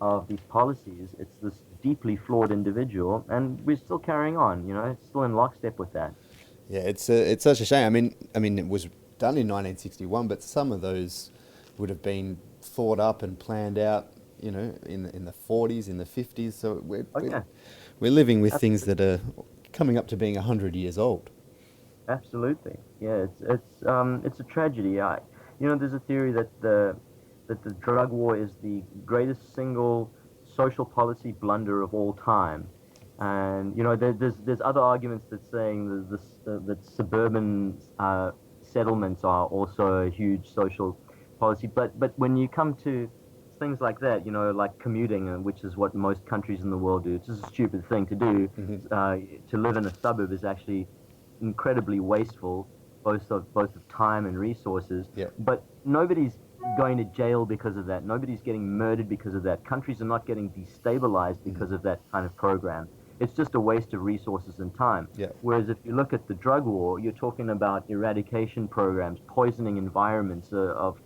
of these policies, it's this deeply flawed individual, and we're still carrying on, you know, it's still in lockstep with that. Yeah, it's such a shame. I mean, it was done in 1961, but some of those would have been thought up and planned out, you know, in the 40s, in the 50s. So we're living with things that are coming up to being 100 years old. Absolutely, yeah. It's a tragedy. You know, there's a theory that the drug war is the greatest single social policy blunder of all time. And you know, there's other arguments that saying that suburban settlements are also a huge social policy. But when you come to things like that, you know, like commuting, which is what most countries in the world do, it's just a stupid thing to do. To live in a suburb is actually incredibly wasteful, both of time and resources. Yeah. But nobody's going to jail because of that. Nobody's getting murdered because of that. Countries are not getting destabilized because of that kind of program. It's just a waste of resources and time. Yeah. Whereas if you look at the drug war, you're talking about eradication programs, poisoning environments of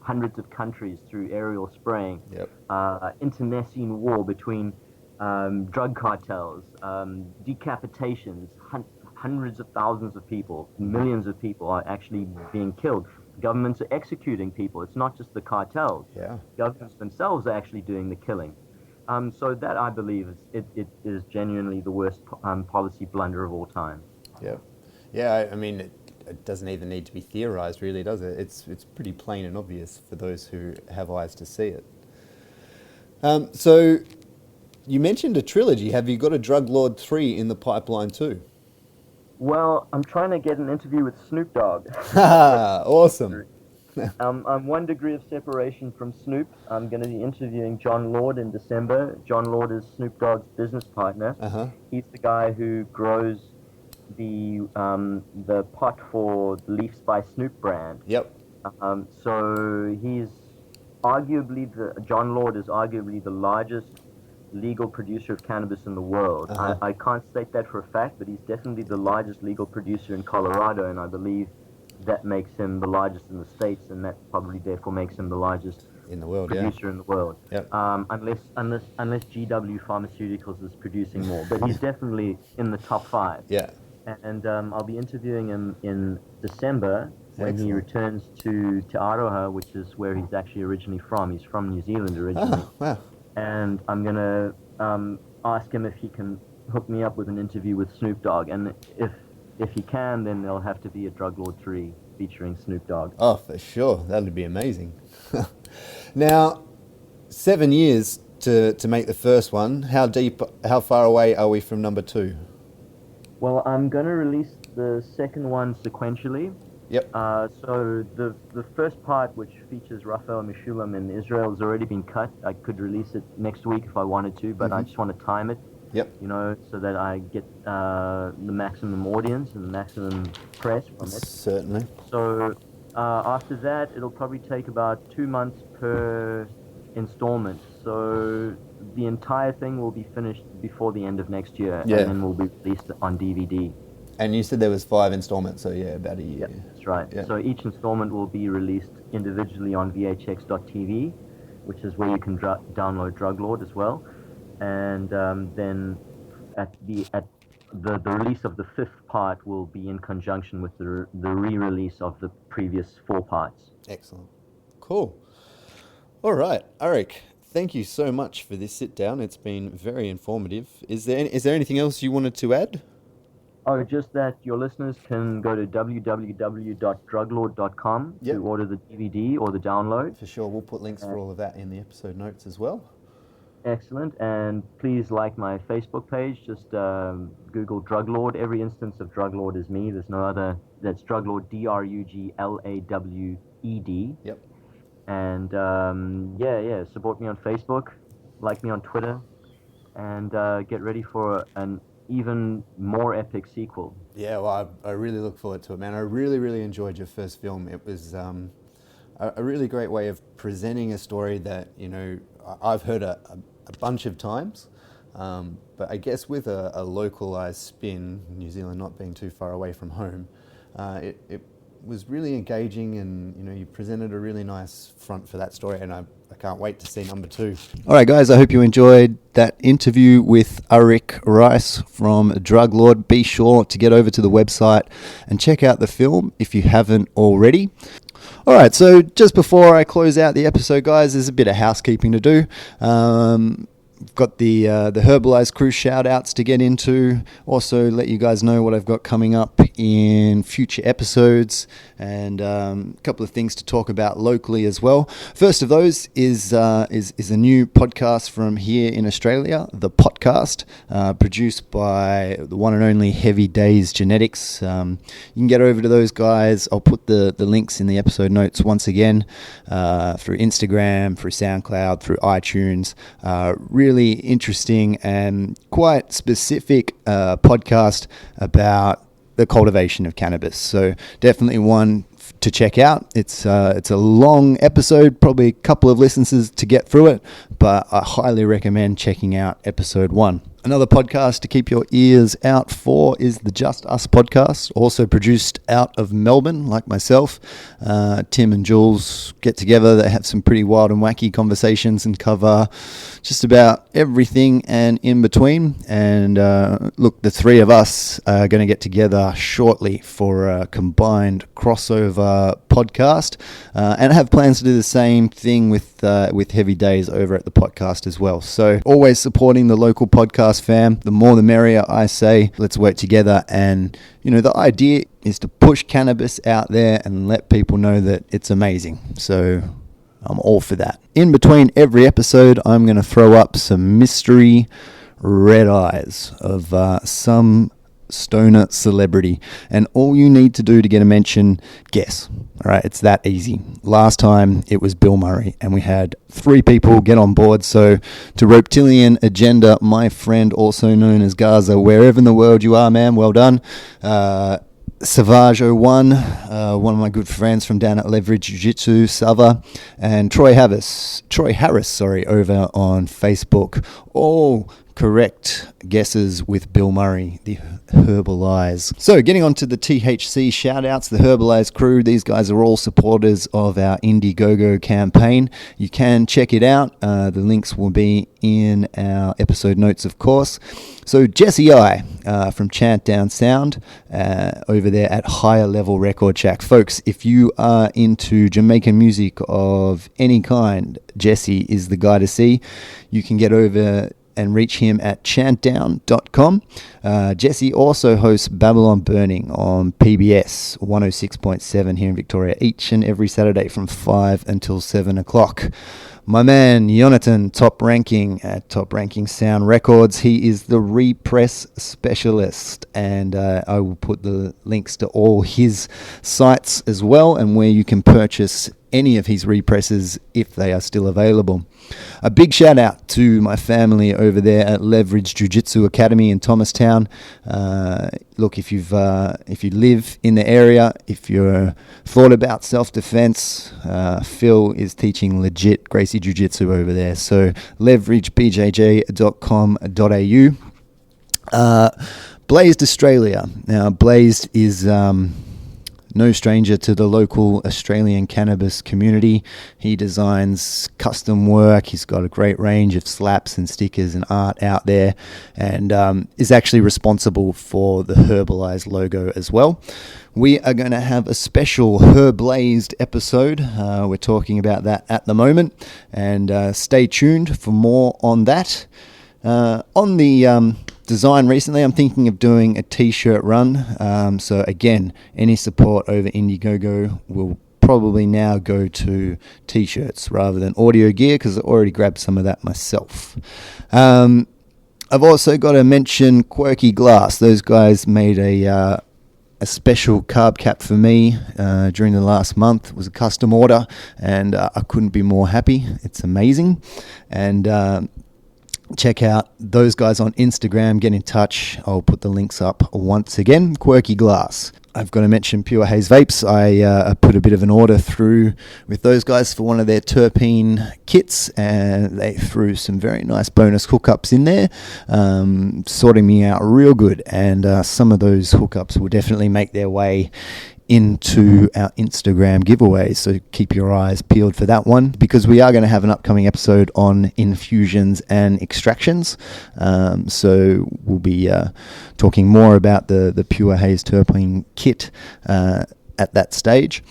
hundreds of countries through aerial spraying, internecine war between drug cartels, decapitations, hundreds of thousands of people, millions of people are actually being killed. Governments are executing people. It's not just the cartels. Yeah. Governments themselves are actually doing the killing. So that, I believe, it is genuinely the worst policy blunder of all time. Yeah. Yeah, I mean, it doesn't even need to be theorized, really, does it? It's pretty plain and obvious for those who have eyes to see it. So you mentioned a trilogy. Have you got a Druglawed 3 in the pipeline too? Well, I'm trying to get an interview with Snoop Dogg. Awesome. I'm 1 degree of separation from Snoop. I'm going to be interviewing John Lord in December. John Lord is Snoop Dogg's business partner. He's the guy who grows the pot for the Leafs by Snoop brand. Yep. So he's arguably John Lord is arguably the largest legal producer of cannabis in the world. I can't state that for a fact, but he's definitely the largest legal producer in Colorado, and I believe that makes him the largest in the States, and that probably therefore makes him the largest in the world, producer in the world. Yep. Unless GW Pharmaceuticals is producing more, but he's definitely in the top 5. Yeah. And I'll be interviewing him in December when he returns to Aroha, which is where he's actually originally from. He's from New Zealand originally. Oh, wow. And I'm going to ask him if he can hook me up with an interview with Snoop Dogg. And if he can, then there'll have to be a Druglawed 3 featuring Snoop Dogg. Oh, for sure. That'd be amazing. Now, 7 years to make the first one. How far away are we from number 2? Well, I'm going to release the second one sequentially. Yep. So the first part, which features Raphael Meshulam in Israel, has already been cut. I could release it next week if I wanted to, but I just want to time it. Yep. So that I get the maximum audience and the maximum press from it. Certainly. So after that, it'll probably take about 2 months per installment. So the entire thing will be finished before the end of next year, and then will be released on DVD. And you said there was 5 installments, so about a year. Yeah, that's right. Yeah. So each installment will be released individually on VHX.tv, which is where you can download Druglawed as well. And then at the release of the 5th part will be in conjunction with the re-release of the previous 4 parts. Excellent. Cool. All right, Arik, thank you so much for this sit down. It's been very informative. Is there anything else you wanted to add? Oh, just that your listeners can go to www.druglawed.com to order the DVD or the download. For sure. We'll put links for all of that in the episode notes as well. Excellent. And please like my Facebook page. Just Google Druglawed. Every instance of Druglawed is me. There's no other. That's Druglawed, DRUGLAWED. Yep. And support me on Facebook, like me on Twitter, and get ready for an even more epic sequel. Yeah, well, I really look forward to it, man. I really, really enjoyed your first film. It was a really great way of presenting a story that, I've heard a bunch of times, but I guess with a localized spin, New Zealand not being too far away from home, it was really engaging, and you presented a really nice front for that story, and I can't wait to see number 2. All right, guys, I hope you enjoyed that interview with Arik Rice from Druglawed. Be sure to get over to the website and check out the film if you haven't already. All right, so just before I close out the episode, guys, there's a bit of housekeeping to do. I've got the Herbalized crew shout-outs to get into. Also, let you guys know what I've got coming up in future episodes, and a couple of things to talk about locally as well. First of those is a new podcast from here in Australia, the Potcast, produced by the one and only Heavy Daze Genetics. You can get over to those guys. I'll put the links in the episode notes once again, through Instagram, through SoundCloud, through iTunes. Really interesting and quite specific podcast about the cultivation of cannabis. So definitely one to check out. It's a long episode, probably a couple of listens to get through it, but I highly recommend checking out episode 1. Another podcast to keep your ears out for is the Just Us podcast, also produced out of Melbourne, like myself. Tim and Jules get together. They have some pretty wild and wacky conversations and cover just about everything and in between. And look, the three of us are going to get together shortly for a combined crossover podcast, and I have plans to do the same thing with Heavy Daze over at the Potcast as well. So always supporting the local podcast fam. The more the merrier, I say. Let's work together, and the idea is to push cannabis out there and let people know that it's amazing. So I'm all for that. In between every episode, I'm going to throw up some mystery red eyes of some stoner celebrity, and all you need to do to get a mention, guess. All right, it's that easy. Last time it was Bill Murray, and we had 3 people get on board. So to Reptilian Agenda, my friend, also known as Gaza, wherever in the world you are, man, well done. Savage01, one of my good friends from down at Leverage Jiu-Jitsu, Sava, and Troy Harris, over on Facebook. All correct guesses with Bill Murray, the Herbalized. So getting on to the THC shout-outs, the Herbalized crew, these guys are all supporters of our Indiegogo campaign. You can check it out. The links will be in our episode notes, of course. So Jesse I from Chant Down Sound over there at Higher Level Record Shack. Folks, if you are into Jamaican music of any kind, Jesse is the guy to see. You can get over and reach him at chantdown.com. Jesse also hosts Babylon Burning on PBS 106.7 here in Victoria each and every Saturday from 5 until 7 o'clock. My man Yonatan, top ranking at Top Ranking Sound Records. He is the repress specialist, and I will put the links to all his sites as well, and where you can purchase any of his represses if they are still available. A big shout out to my family over there at Leverage Jiu-Jitsu Academy in Thomastown. Look, if you live in the area, if you're thought about self-defense, Phil is teaching legit Gracie Jiu-Jitsu over there. So leveragebjj.com.au. Blazed Australia. Now, Blazed is no stranger to the local Australian cannabis community. He designs custom work. He's got a great range of slaps and stickers and art out there, and is actually responsible for the Herbalized logo as well. We are going to have a special Herbalized episode. We're talking about that at the moment, and stay tuned for more on that. On the design recently, I'm thinking of doing a t-shirt run. So again, any support over Indiegogo will probably now go to t-shirts rather than audio gear, because I already grabbed some of that myself. I've also got to mention Quirky Glass. Those guys made a special carb cap for me during the last month. It was a custom order, and I couldn't be more happy. It's amazing. And check out those guys on Instagram. Get in touch. I'll put the links up once again. Quirky Glass. I've got to mention Pure Haze Vapes. I put a bit of an order through with those guys for one of their terpene kits, and they threw some very nice bonus hookups in there, sorting me out real good. And some of those hookups will definitely make their way into our Instagram giveaway, so keep your eyes peeled for that one, because we are going to have an upcoming episode on infusions and extractions. So we'll be talking more about the Pure Haze terpene kit at that stage.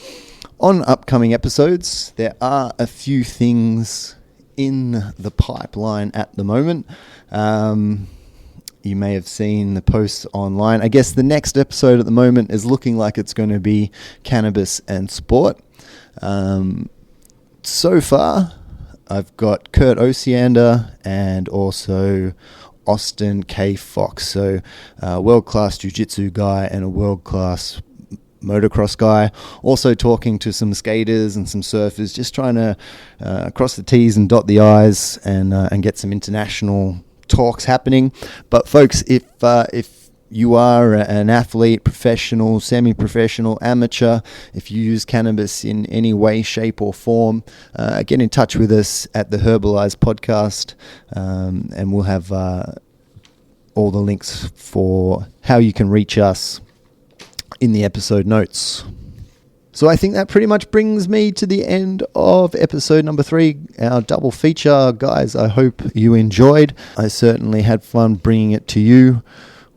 On upcoming episodes, there are a few things in the pipeline at the moment. You may have seen the posts online. I guess the next episode at the moment is looking like it's going to be cannabis and sport. So far, I've got Kurt Osiander and also Austin K. Fox. So a world-class jiu-jitsu guy and a world-class motocross guy. Also talking to some skaters and some surfers, just trying to cross the T's and dot the I's and get some international talks happening. But folks, if you are an athlete, professional, semi-professional, amateur, if you use cannabis in any way, shape or form, get in touch with us at the Herbalized podcast, and we'll have all the links for how you can reach us in the episode notes. So I think that pretty much brings me to the end of episode number 3, our double feature. Guys, I hope you enjoyed. I certainly had fun bringing it to you.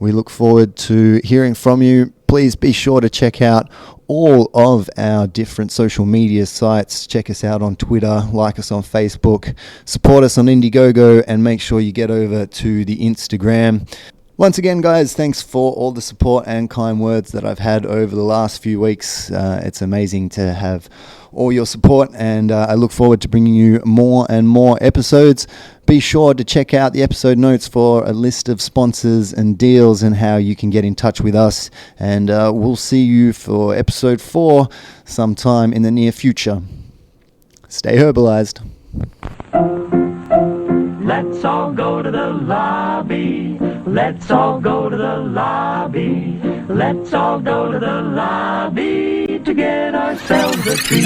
We look forward to hearing from you. Please be sure to check out all of our different social media sites. Check us out on Twitter, like us on Facebook, support us on Indiegogo, and make sure you get over to the Instagram. Once again, guys, thanks for all the support and kind words that I've had over the last few weeks. It's amazing to have all your support, and I look forward to bringing you more and more episodes. Be sure to check out the episode notes for a list of sponsors and deals and how you can get in touch with us. And we'll see you for episode 4 sometime in the near future. Stay herbalized. Let's all go to the lobby. Let's all go to the lobby. Let's all go to the lobby to get ourselves a treat.